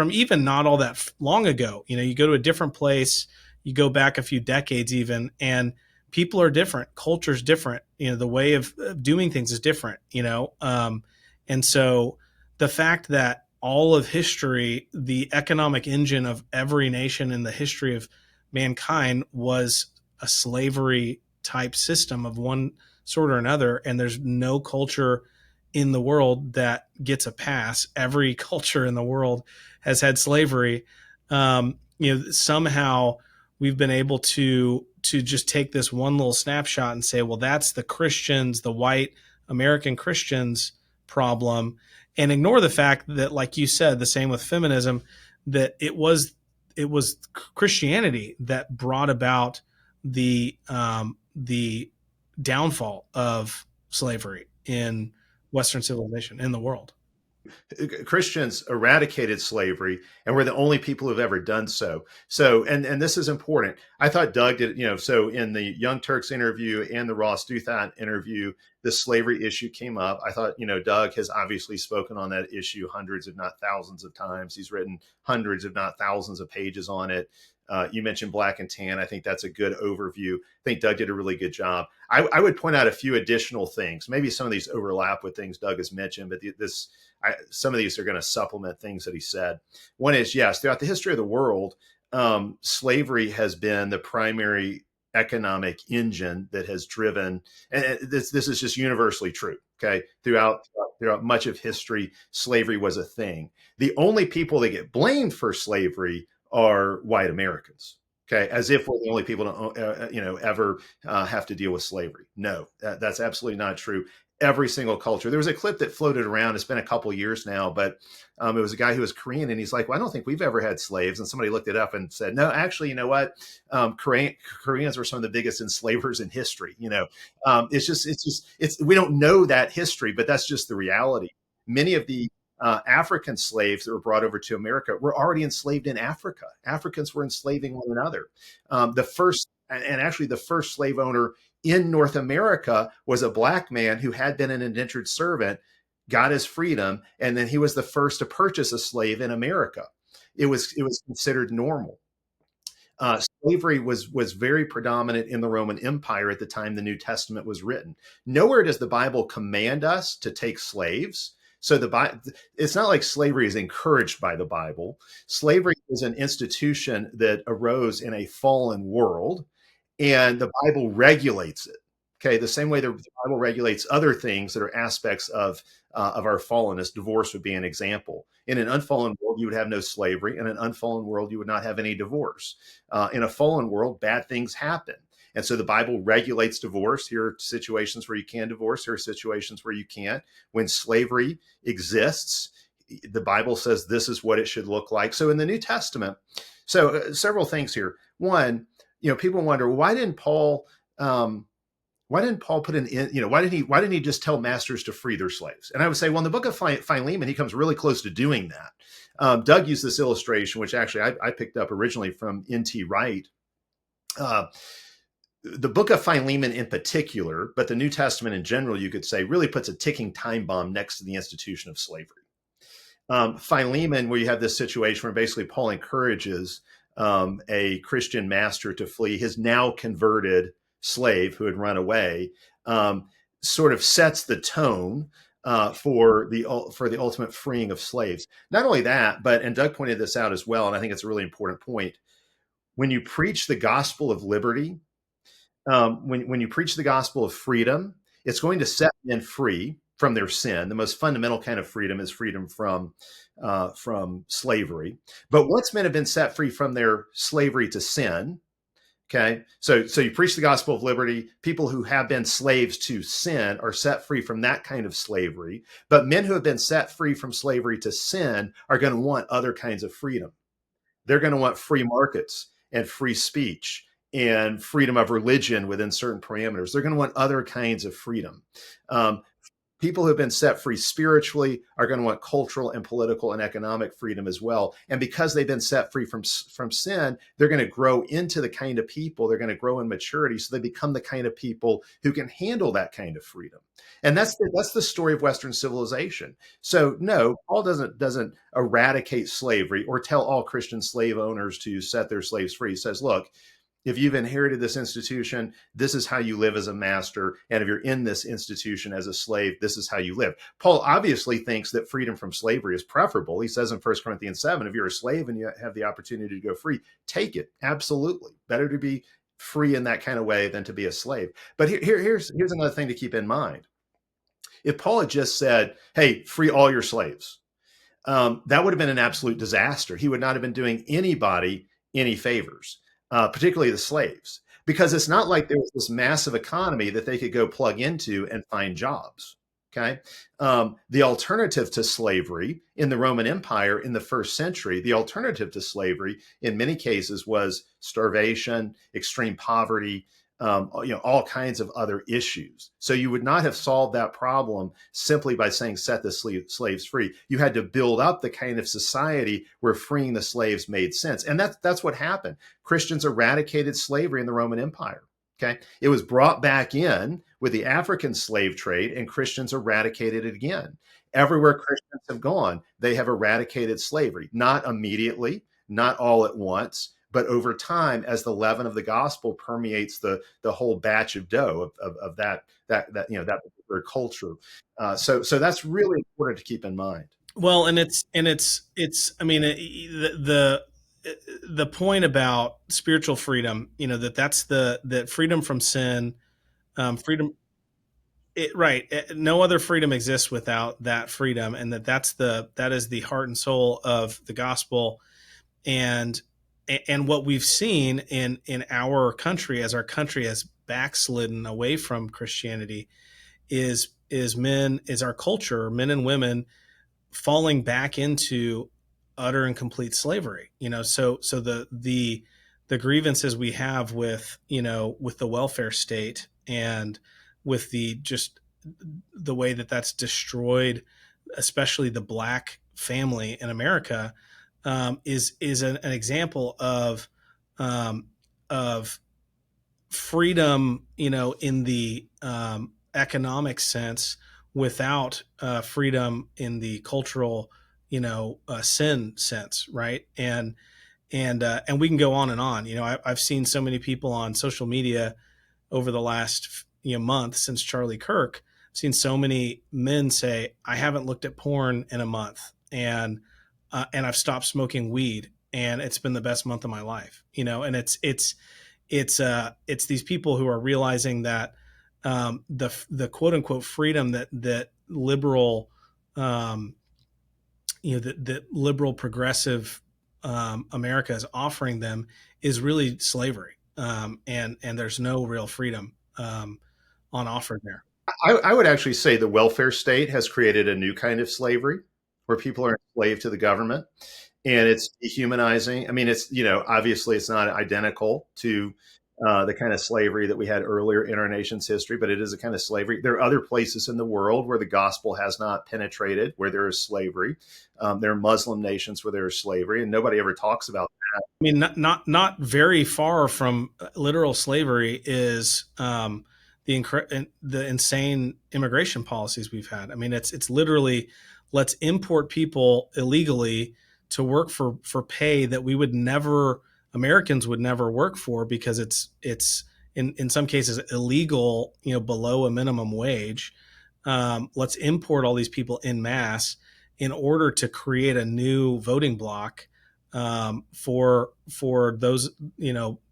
even not all that long ago. You go to a different place, you go back a few decades even, and people are different, culture's different, the way of doing things is different, and so the fact that all of history, the economic engine of every nation in the history of mankind, was a slavery type system of one sort or another, and there's no culture in the world that gets a pass. Every culture in the world has had slavery. Somehow we've been able to just take this one little snapshot and say, well, that's the Christians, the white American Christians problem, and ignore the fact that, like you said, the same with feminism, that it was Christianity that brought about the downfall of slavery. in Western civilization, in the world. Christians eradicated slavery, and we're the only people who've ever done so. So, and this is important. I thought Doug did, so in the Young Turks interview and the Ross Douthat interview, the slavery issue came up. I thought, Doug has obviously spoken on that issue hundreds, if not thousands of times. He's written hundreds, if not thousands of pages on it. You mentioned Black and Tan. I think that's a good overview. I think Doug did a really good job. I would point out a few additional things. Maybe some of these overlap with things Doug has mentioned, but some of these are going to supplement things that he said. One is, yes, throughout the history of the world, slavery has been the primary economic engine that has driven, and this is just universally true. Okay, throughout much of history, slavery was a thing. The only people that get blamed for slavery are white Americans. Okay, as if we're the only people to ever have to deal with slavery. No, that's absolutely not true. Every single culture. There was a clip that floated around. It's been a couple years now, but it was a guy who was Korean, and he's like, "Well, I don't think we've ever had slaves." And somebody looked it up and said, "No, actually, you know what? Koreans were some of the biggest enslavers in history." It's we don't know that history, but that's just the reality. Many of the African slaves that were brought over to America were already enslaved in Africa. Africans were enslaving one another. The first slave owner in North America was a Black man who had been an indentured servant, got his freedom, and then he was the first to purchase a slave in America. It was considered normal. Slavery was very predominant in the Roman Empire at the time the New Testament was written. Nowhere does the Bible command us to take slaves. So it's not like slavery is encouraged by the Bible. Slavery is an institution that arose in a fallen world, and the Bible regulates it. Okay, the same way the Bible regulates other things that are aspects of our fallenness. Divorce would be an example. In an unfallen world, you would have no slavery. In an unfallen world, you would not have any divorce. In a fallen world, bad things happen. And so the Bible regulates divorce. Here are situations where you can divorce. Here are situations where you can't. When slavery exists, the Bible says this is what it should look like. So in the New Testament, several things here. One, people wonder, why didn't Paul put an in, why didn't he just tell masters to free their slaves? And I would say, well, in the book of Philemon, he comes really close to doing that. Doug used this illustration, which actually I picked up originally from N.T. Wright. The book of Philemon in particular, but the New Testament in general, you could say, really puts a ticking time bomb next to the institution of slavery. Philemon, where you have this situation where basically Paul encourages a Christian master to flee his now converted slave who had run away, sort of sets the tone for the ultimate freeing of slaves. Not only that, and Doug pointed this out as well, and I think it's a really important point. When you preach the gospel of liberty, when you preach the gospel of freedom, it's going to set men free from their sin. The most fundamental kind of freedom is freedom from slavery. But once men have been set free from their slavery to sin, okay, so you preach the gospel of liberty. People who have been slaves to sin are set free from that kind of slavery. But men who have been set free from slavery to sin are going to want other kinds of freedom. They're going to want free markets and free speech and freedom of religion within certain parameters. They're going to want other kinds of freedom. People who have been set free spiritually are going to want cultural and political and economic freedom as well. And because they've been set free from sin, they're going to grow into the kind of people, they're going to grow in maturity, so they become the kind of people who can handle that kind of freedom. And that's the story of Western civilization. So no, Paul doesn't eradicate slavery or tell all Christian slave owners to set their slaves free. He says, look, if you've inherited this institution, this is how you live as a master. And if you're in this institution as a slave, this is how you live. Paul obviously thinks that freedom from slavery is preferable. He says in 1 Corinthians 7, if you're a slave and you have the opportunity to go free, take it. Absolutely. Better to be free in that kind of way than to be a slave. But here's another thing to keep in mind. If Paul had just said, hey, free all your slaves, that would have been an absolute disaster. He would not have been doing anybody any favors. Particularly the slaves, because it's not like there was this massive economy that they could go plug into and find jobs. Okay. The alternative to slavery in the Roman Empire in the first century, the alternative to slavery in many cases was starvation, extreme poverty, all kinds of other issues. So you would not have solved that problem simply by saying set the slaves free. You had to build up the kind of society where freeing the slaves made sense. And that's what happened. Christians eradicated slavery in the Roman Empire. Okay. It was brought back in with the African slave trade, and Christians eradicated it again. Everywhere Christians have gone, they have eradicated slavery, not immediately, not all at once, but over time, as the leaven of the gospel permeates the whole batch of dough of that particular culture. So that's really important to keep in mind. Well, and it's. I mean, the point about spiritual freedom, that's that freedom from sin, freedom. Right. No other freedom exists without that freedom, and that is the heart and soul of the gospel. And what we've seen in our country, as our country has backslidden away from Christianity, is our culture, men and women, falling back into utter and complete slavery. So the grievances we have with the welfare state, and with the way that that's destroyed, especially the Black family in America, is an example of freedom, in the economic sense, without freedom in the cultural, sin sense, right? And we can go on and on. I've seen so many people on social media over the last month since Charlie Kirk. I've seen so many men say, "I haven't looked at porn in a month, and I've stopped smoking weed, and it's been the best month of my life." And it's these people who are realizing that the quote unquote freedom that liberal, that liberal progressive America is offering them is really slavery, and there's no real freedom on offer there. I would actually say the welfare state has created a new kind of slavery where people are enslaved to the government, and it's dehumanizing. I mean, it's, obviously it's not identical to the kind of slavery that we had earlier in our nation's history, but it is a kind of slavery. There are other places in the world where the gospel has not penetrated, where there is slavery. There are Muslim nations where there is slavery, and nobody ever talks about that. I mean, not very far from literal slavery is the insane immigration policies we've had. I mean, it's literally, let's import people illegally to work for pay that Americans would never work for, because it's in some cases illegal, below a minimum wage. Let's import all these people en masse in order to create a new voting bloc, for those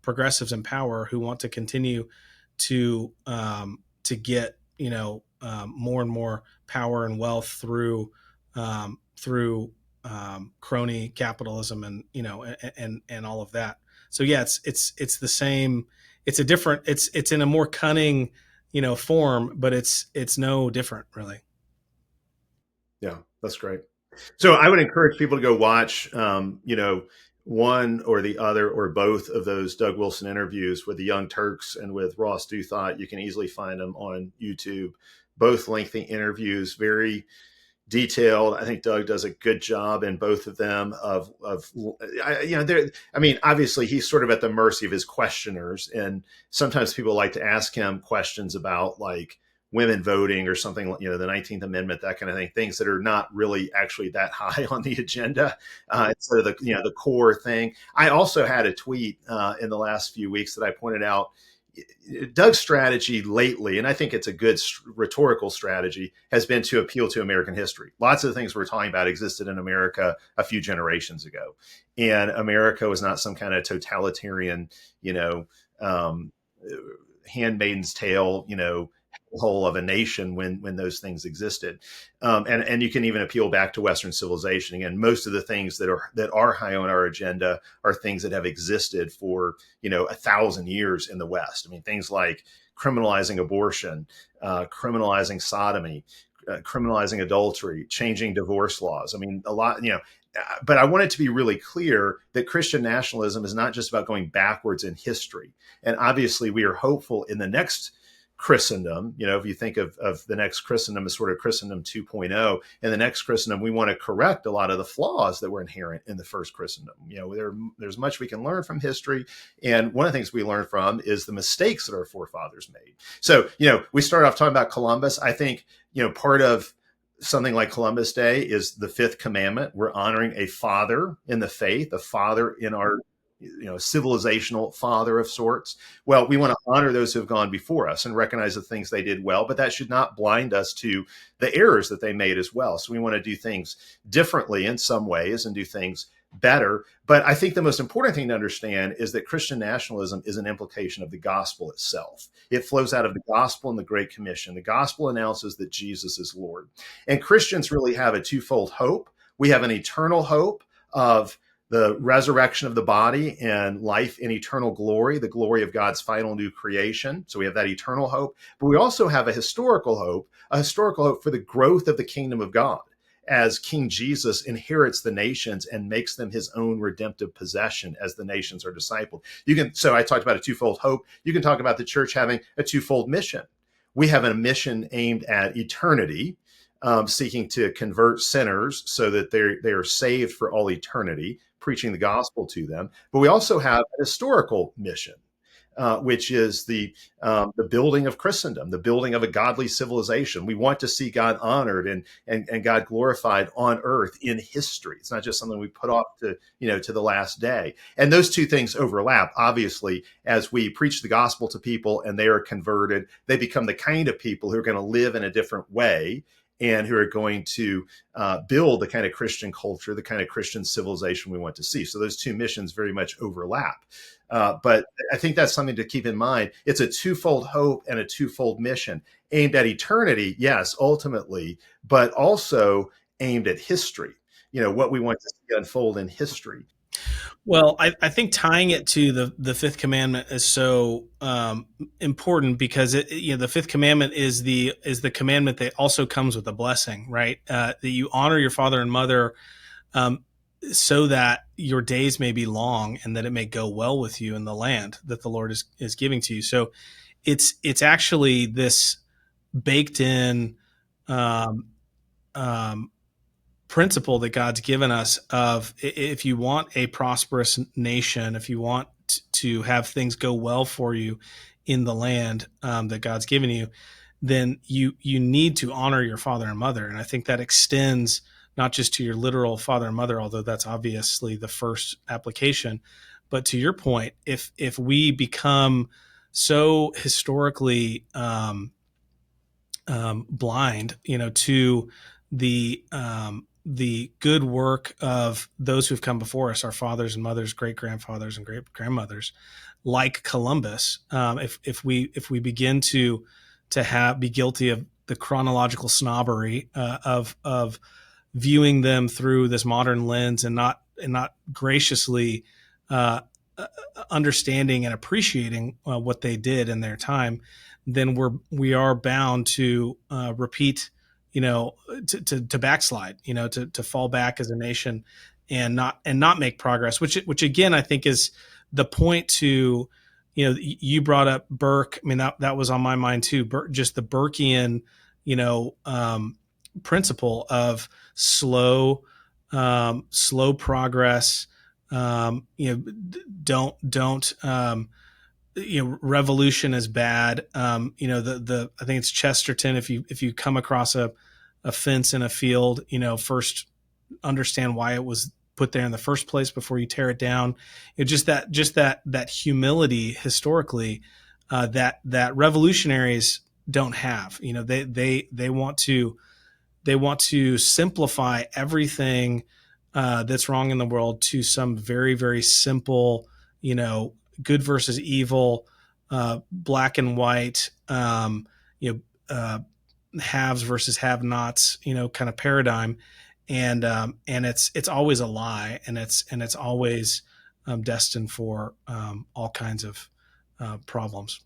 progressives in power who want to continue to get more and more power and wealth through crony capitalism, and and all of that. So yeah, it's the same. It's a different. It's in a more cunning form, but it's no different, really. Yeah, that's great. So I would encourage people to go watch, one or the other or both of those Doug Wilson interviews with the Young Turks and with Ross Douthat. You can easily find them on YouTube. Both lengthy interviews, very detailed. I think Doug does a good job in both of them obviously he's sort of at the mercy of his questioners. And sometimes people like to ask him questions about like women voting or something, the 19th Amendment, that kind of thing, things that are not really actually that high on the agenda. It's sort of the core thing. I also had a tweet in the last few weeks that I pointed out, Doug's strategy lately, and I think it's a good rhetorical strategy, has been to appeal to American history. Lots of the things we're talking about existed in America a few generations ago. And America was not some kind of totalitarian, Handmaid's Tale, whole of a nation when those things existed. And you can even appeal back to Western civilization. Again, most of the things that are high on our agenda are things that have existed for 1,000 years in the West. I mean, things like criminalizing abortion, criminalizing sodomy, criminalizing adultery, changing divorce laws. I mean, a lot, but I want it to be really clear that Christian nationalism is not just about going backwards in history. And obviously, we are hopeful in the next Christendom. If you think of the next Christendom as sort of Christendom 2.0, in the next Christendom, we want to correct a lot of the flaws that were inherent in the first Christendom. There's much we can learn from history. And one of the things we learn from is the mistakes that our forefathers made. So, we start off talking about Columbus. I think, part of something like Columbus Day is the fifth commandment. We're honoring a father in the faith, a father in our civilizational father of sorts. Well, we want to honor those who have gone before us and recognize the things they did well, but that should not blind us to the errors that they made as well. So we want to do things differently in some ways and do things better. But I think the most important thing to understand is that Christian nationalism is an implication of the gospel itself. It flows out of the gospel and the Great Commission. The gospel announces that Jesus is Lord. And Christians really have a twofold hope. We have an eternal hope of the resurrection of the body and life in eternal glory, the glory of God's final new creation. So we have that eternal hope. But we also have a historical hope for the growth of the kingdom of God as King Jesus inherits the nations and makes them his own redemptive possession as the nations are discipled. So I talked about a twofold hope. You can talk about the church having a twofold mission. We have a mission aimed at eternity, seeking to convert sinners so that they are saved for all eternity, preaching the gospel to them. But we also have a historical mission, which is the building of Christendom, the building of a godly civilization. We want to see God honored and God glorified on earth in history. It's not just something we put off to the last day. And those two things overlap. Obviously, as we preach the gospel to people and they are converted, they become the kind of people who are going to live in a different way and who are going to build the kind of Christian culture, the kind of Christian civilization we want to see. So those two missions very much overlap. But I think that's something to keep in mind. It's a twofold hope and a twofold mission aimed at eternity, yes, ultimately, but also aimed at history, what we want to see unfold in history. Well, I think tying it to the fifth commandment is so important because the fifth commandment is the commandment that also comes with a blessing, right? That you honor your father and mother, so that your days may be long and that it may go well with you in the land that the Lord is giving to you. So it's actually this baked in principle that God's given us of, if you want a prosperous nation, if you want to have things go well for you in the land that God's given you, then you need to honor your father and mother. And I think that extends not just to your literal father and mother, although that's obviously the first application, but to your point, if we become so historically blind, to the good work of those who've come before us, our fathers and mothers, great grandfathers and great grandmothers, like Columbus. If we begin to be guilty of the chronological snobbery of viewing them through this modern lens and not graciously understanding and appreciating what they did in their time, then we are bound to repeat, to backslide, to fall back as a nation and not make progress, which again, I think is the point to, you brought up Burke. I mean, that was on my mind too. Just the Burkean, principle of slow progress. Don't revolution is bad. I think it's Chesterton. If you come across a fence in a field, first understand why it was put there in the first place before you tear it down. Just that humility historically, that revolutionaries don't have. They want to simplify everything that's wrong in the world to some very, very simple, good versus evil, black and white, haves versus have-nots, kind of paradigm, and it's always a lie, and it's always destined for all kinds of problems.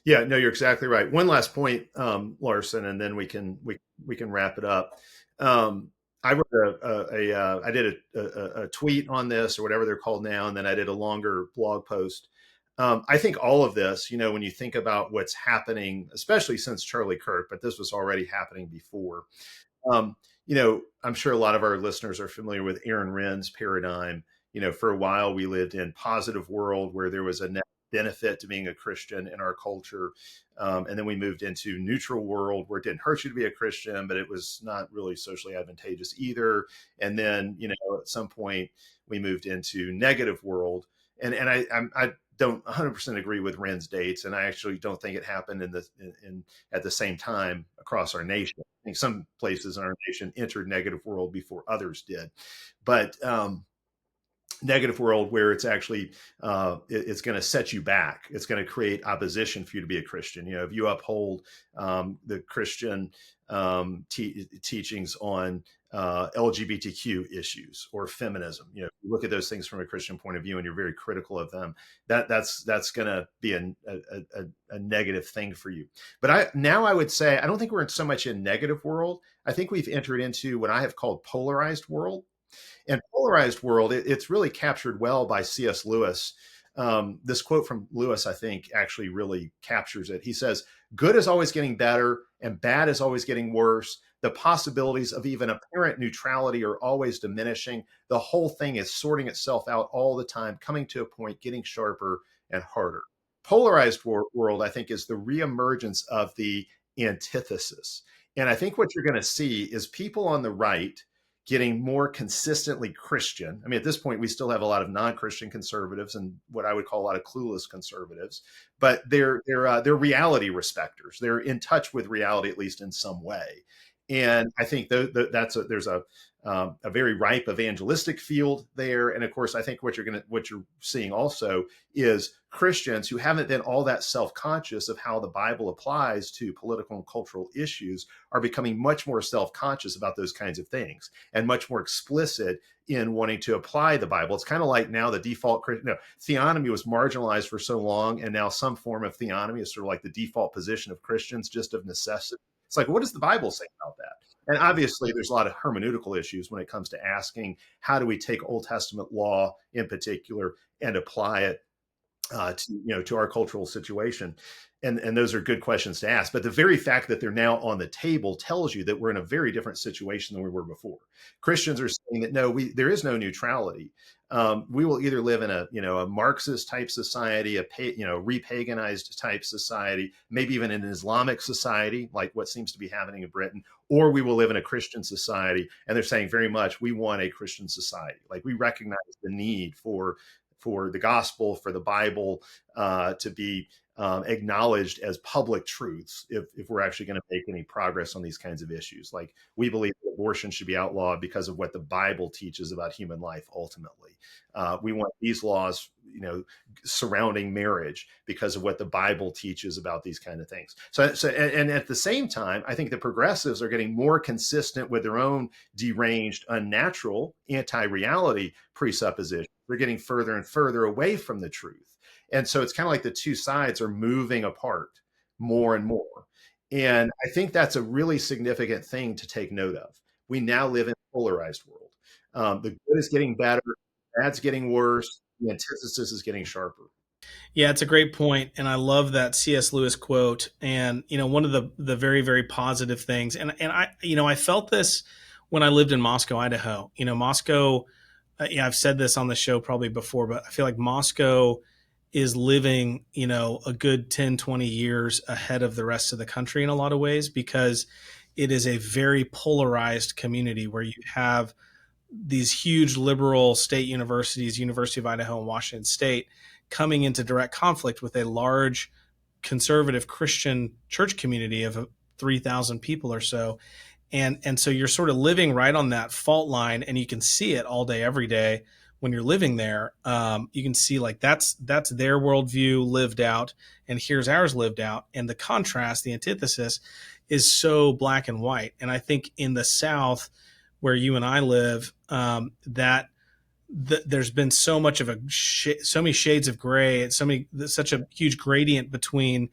Yeah, no, you're exactly right. One last point, Larson, and then we can wrap it up. Um, I wrote I did a tweet on this or whatever they're called now, and then I did a longer blog post. I think all of this, when you think about what's happening, especially since Charlie Kirk, but this was already happening before. Um, I'm sure a lot of our listeners are familiar with Aaron Renn's paradigm. For a while we lived in positive world where there was a net benefit to being a Christian in our culture. And then we moved into neutral world where it didn't hurt you to be a Christian, but it was not really socially advantageous either. And then, at some point we moved into negative world. And I don't 100% agree with Renn's dates, and I actually don't think it happened at the same time across our nation. I think some places in our nation entered negative world before others did, but negative world where it's actually it's going to set you back. It's going to create opposition for you to be a Christian. If you uphold the Christian teachings on LGBTQ issues or feminism, you look at those things from a Christian point of view and you're very critical of them, that's going to be a negative thing for you. But I would say I don't think we're in so much in negative world. I think we've entered into what I have called polarized world. And polarized world, it's really captured well by C.S. Lewis. This quote from Lewis, I think, actually really captures it. He says, "Good is always getting better and bad is always getting worse. The possibilities of even apparent neutrality are always diminishing. The whole thing is sorting itself out all the time, coming to a point, getting sharper and harder." Polarized world, I think, is the reemergence of the antithesis. And I think what you're going to see is people on the right getting more consistently Christian. I mean, at this point, we still have a lot of non-Christian conservatives and what I would call a lot of clueless conservatives, but they're reality respecters. They're in touch with reality, at least in some way. And I think there's a very ripe evangelistic field there. And of course, I think what you're seeing also is Christians who haven't been all that self-conscious of how the Bible applies to political and cultural issues are becoming much more self-conscious about those kinds of things and much more explicit in wanting to apply the Bible. It's kind of like now the default, theonomy was marginalized for so long, and now some form of theonomy is sort of like the default position of Christians, just of necessity. It's like, what does the Bible say about that? And obviously, there's a lot of hermeneutical issues when it comes to asking how do we take Old Testament law in particular and apply it to our cultural situation. And those are good questions to ask. But the very fact that they're now on the table tells you that we're in a very different situation than we were before. Christians are saying that no, there is no neutrality. We will either live in a Marxist type society, repaganized type society, maybe even an Islamic society, like what seems to be happening in Britain, or we will live in a Christian society. And they're saying very much, we want a Christian society. Like we recognize the need for the gospel, for the Bible to be acknowledged as public truths if we're actually going to make any progress on these kinds of issues. Like we believe that abortion should be outlawed because of what the Bible teaches about human life ultimately. We want these laws, surrounding marriage because of what the Bible teaches about these kind of things. So and at the same time, I think the progressives are getting more consistent with their own deranged, unnatural, anti-reality presuppositions. They're getting further and further away from the truth. And so it's kind of like the two sides are moving apart more and more. And I think that's a really significant thing to take note of. We now live in a polarized world. The good is getting better, bad's getting worse, the antithesis is getting sharper. Yeah, it's a great point, and I love that C.S. Lewis quote. And one of the very, very positive things, and I felt this when I lived in Moscow, Idaho. Moscow. I've said this on the show probably before, but I feel like Moscow is living, a good 10, 20 years ahead of the rest of the country in a lot of ways, because it is a very polarized community where you have these huge liberal state universities, University of Idaho and Washington State, coming into direct conflict with a large conservative Christian church community of 3,000 people or so. And so you're sort of living right on that fault line, and you can see it all day, every day when you're living there. You can see like that's their worldview lived out, and here's ours lived out. And the contrast, the antithesis, is so black and white. And I think in the South, where you and I live, there's been so much of so many shades of gray, and such a huge gradient between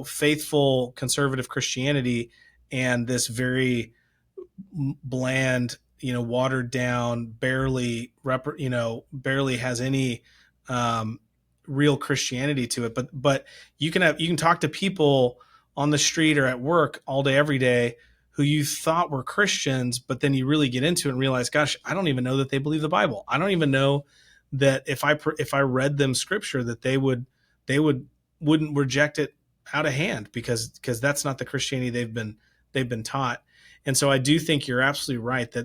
faithful conservative Christianity and this very bland, watered down, barely has any um, real Christianity to it. But you can talk to people on the street or at work all day, every day, who you thought were Christians, but then you really get into it and realize, gosh, I don't even know that they believe the Bible. I don't even know that if I read them scripture, that they wouldn't reject it out of hand, because that's not the Christianity they've been taught. And so I do think you're absolutely right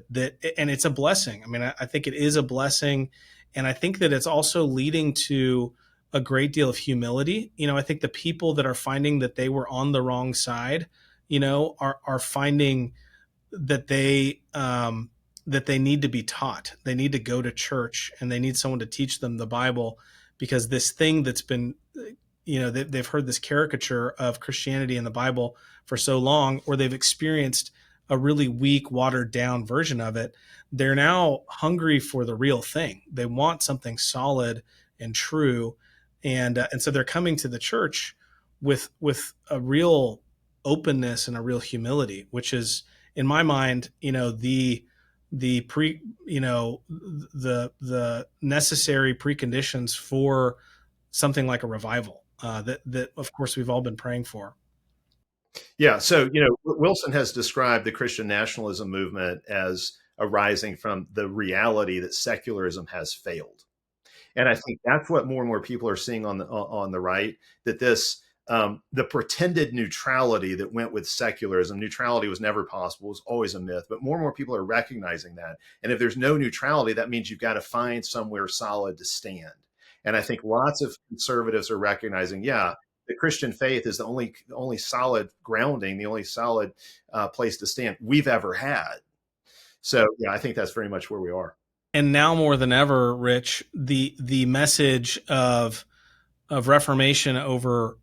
and it's a blessing. I mean, I think it is a blessing. And I think that it's also leading to a great deal of humility. I think the people that are finding that they were on the wrong side, are finding that they need to be taught. They need to go to church, and they need someone to teach them the Bible, because this thing that's been, they've heard this caricature of Christianity in the Bible for so long, or they've experienced a really weak, watered down version of it. They're now hungry for the real thing. They want something solid and true, and so they're coming to the church with a real openness and a real humility, which is, in my mind, the pre the necessary preconditions for something like a revival, that of course we've all been praying for. Yeah. So, Wilson has described the Christian nationalism movement as arising from the reality that secularism has failed. And I think that's what more and more people are seeing on the right, that this the pretended neutrality that went with secularism. Neutrality was never possible; it was always a myth. But more and more people are recognizing that. And if there's no neutrality, that means you've got to find somewhere solid to stand. And I think lots of conservatives are recognizing, yeah, the Christian faith is the only solid grounding, the only solid place to stand we've ever had. So yeah, I think that's very much where we are. And now more than ever, Rich, the message of reformation over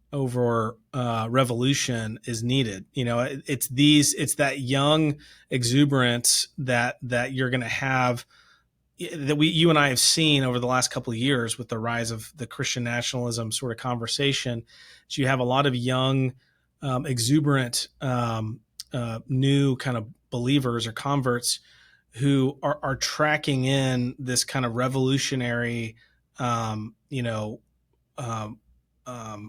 revolution is needed. It's that young exuberance that you're going to have, that you and I have seen over the last couple of years with the rise of the Christian nationalism sort of conversation. So you have a lot of young, exuberant, new kind of believers or converts who are tracking in this kind of revolutionary, um, you know,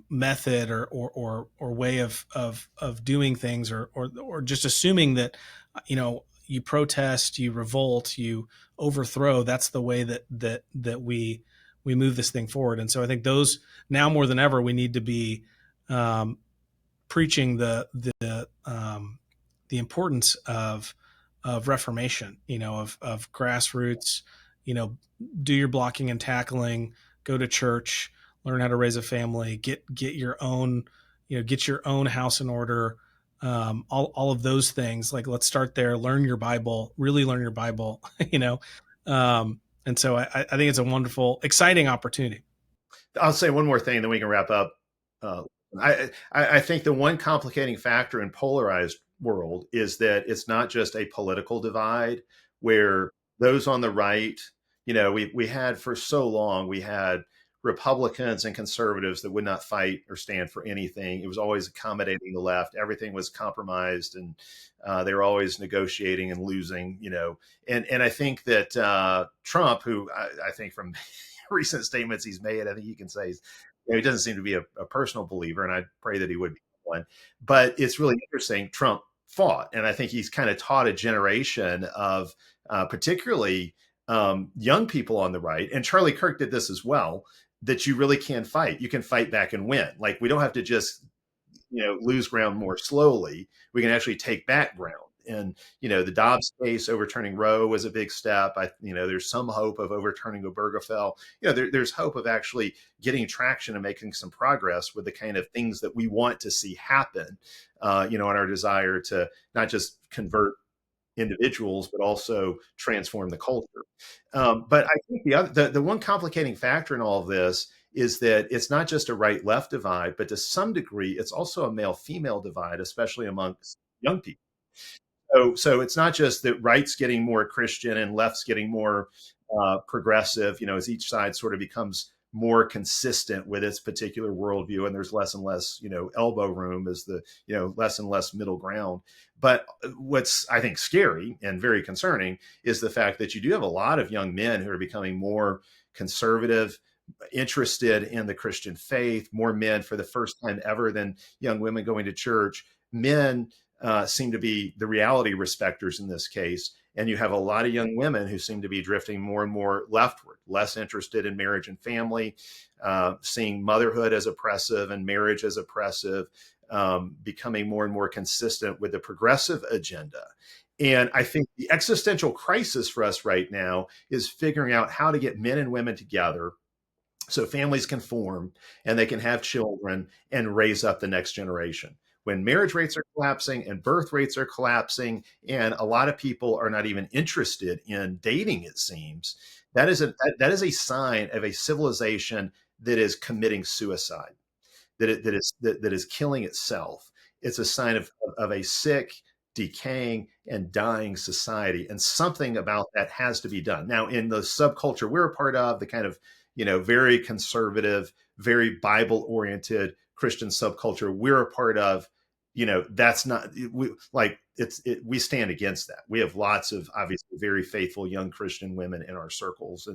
method or way of doing things, or just assuming that, you protest, you revolt, you overthrow. That's the way that we move this thing forward. And so I think those, now more than ever, we need to be um, preaching the importance of reformation, of grassroots, do your blocking and tackling, go to church, learn how to raise a family, get your own, get your own house in order. All of those things, like, let's start there, learn your Bible, really learn your Bible, and so I think it's a wonderful, exciting opportunity. I'll say one more thing, then we can wrap up. Uh, I think the one complicating factor in polarized world is that it's not just a political divide where those on the right, we had for so long, we had Republicans and conservatives that would not fight or stand for anything. It was always accommodating the left. Everything was compromised, and they were always negotiating and losing. And I think that Trump, who I think from recent statements he's made, I think you can say he doesn't seem to be a personal believer, and I pray that he would be one. But it's really interesting. Trump fought, and I think he's kind of taught a generation of particularly young people on the right, and Charlie Kirk did this as well, that you really can fight. You can fight back and win. Like, we don't have to just lose ground more slowly. We can actually take back ground. And the Dobbs case overturning Roe was a big step. There's some hope of overturning Obergefell. There's hope of actually getting traction and making some progress with the kind of things that we want to see happen. In our desire to not just convert individuals, but also transform the culture. But I think the one complicating factor in all of this is that it's not just a right-left divide, but to some degree, it's also a male-female divide, especially amongst young people. So it's not just that right's getting more Christian and left's getting more progressive, as each side sort of becomes more consistent with its particular worldview, and there's less and less, elbow room as the, less and less middle ground. But what's, I think, scary and very concerning is the fact that you do have a lot of young men who are becoming more conservative, interested in the Christian faith, more men for the first time ever than young women going to church. Men seem to be the reality respecters in this case. And you have a lot of young women who seem to be drifting more and more leftward, less interested in marriage and family, seeing motherhood as oppressive and marriage as oppressive, becoming more and more consistent with the progressive agenda. And I think the existential crisis for us right now is figuring out how to get men and women together so families can form and they can have children and raise up the next generation. When marriage rates are collapsing and birth rates are collapsing, and a lot of people are not even interested in dating, it seems, that is a sign of a civilization that is committing suicide, that is killing itself. It's a sign of a sick, decaying, and dying society, and something about that has to be done. Now, in the subculture we're a part of, the kind of very conservative, very Bible-oriented Christian subculture we're a part of, that's not, we stand against that. We have lots of obviously very faithful young Christian women in our circles,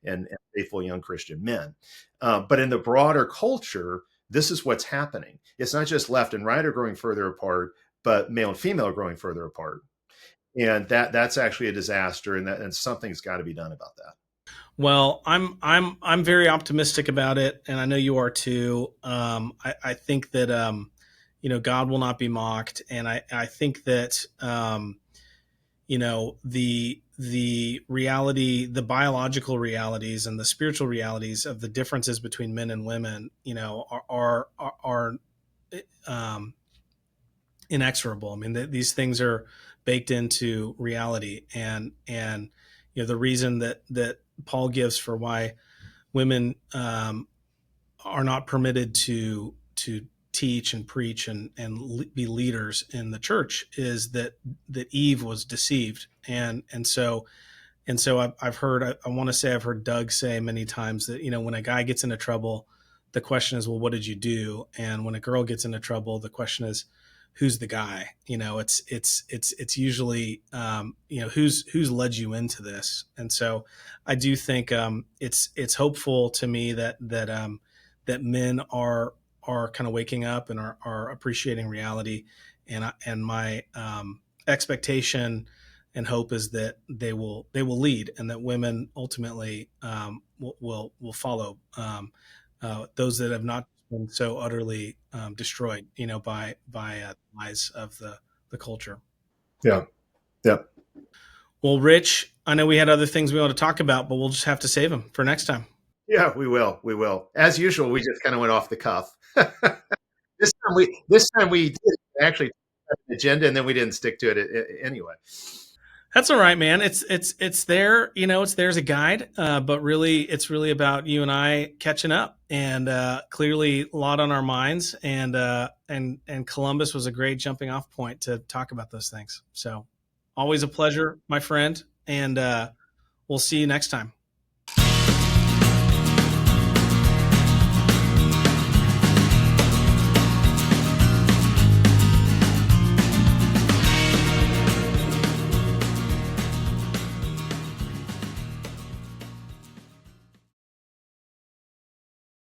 and faithful young Christian men. But in the broader culture, this is what's happening. It's not just left and right are growing further apart, but male and female are growing further apart. And that's actually a disaster, and something's got to be done about that. Well, I'm very optimistic about it, and I know you are too. I think that God will not be mocked, and I think that the reality, the biological realities, and the spiritual realities of the differences between men and women, are inexorable. I mean, these things are baked into reality, and the reason that Paul gives for why women are not permitted to teach and preach and be leaders in the church is that Eve was deceived, and so I've heard, I want to say I've heard Doug say many times that when a guy gets into trouble, the question is, well, what did you do? And when a girl gets into trouble, the question is, who's the guy? It's usually who's led you into this. And so I do think it's hopeful to me that men are kind of waking up and are appreciating reality, and my expectation and hope is that they will lead, and that women ultimately will follow those that have not been so utterly destroyed, by lies of the culture. Yeah. Yeah. Well, Rich, I know we had other things we want to talk about, but we'll just have to save them for next time. Yeah, we will. We will. As usual, we just kind of went off the cuff. This time we did actually have an agenda, and then we didn't stick to it anyway. That's all right, man. It's there, it's there as a guide, but really, it's really about you and I catching up, and clearly a lot on our minds, and Columbus was a great jumping off point to talk about those things. So always a pleasure, my friend, and we'll see you next time.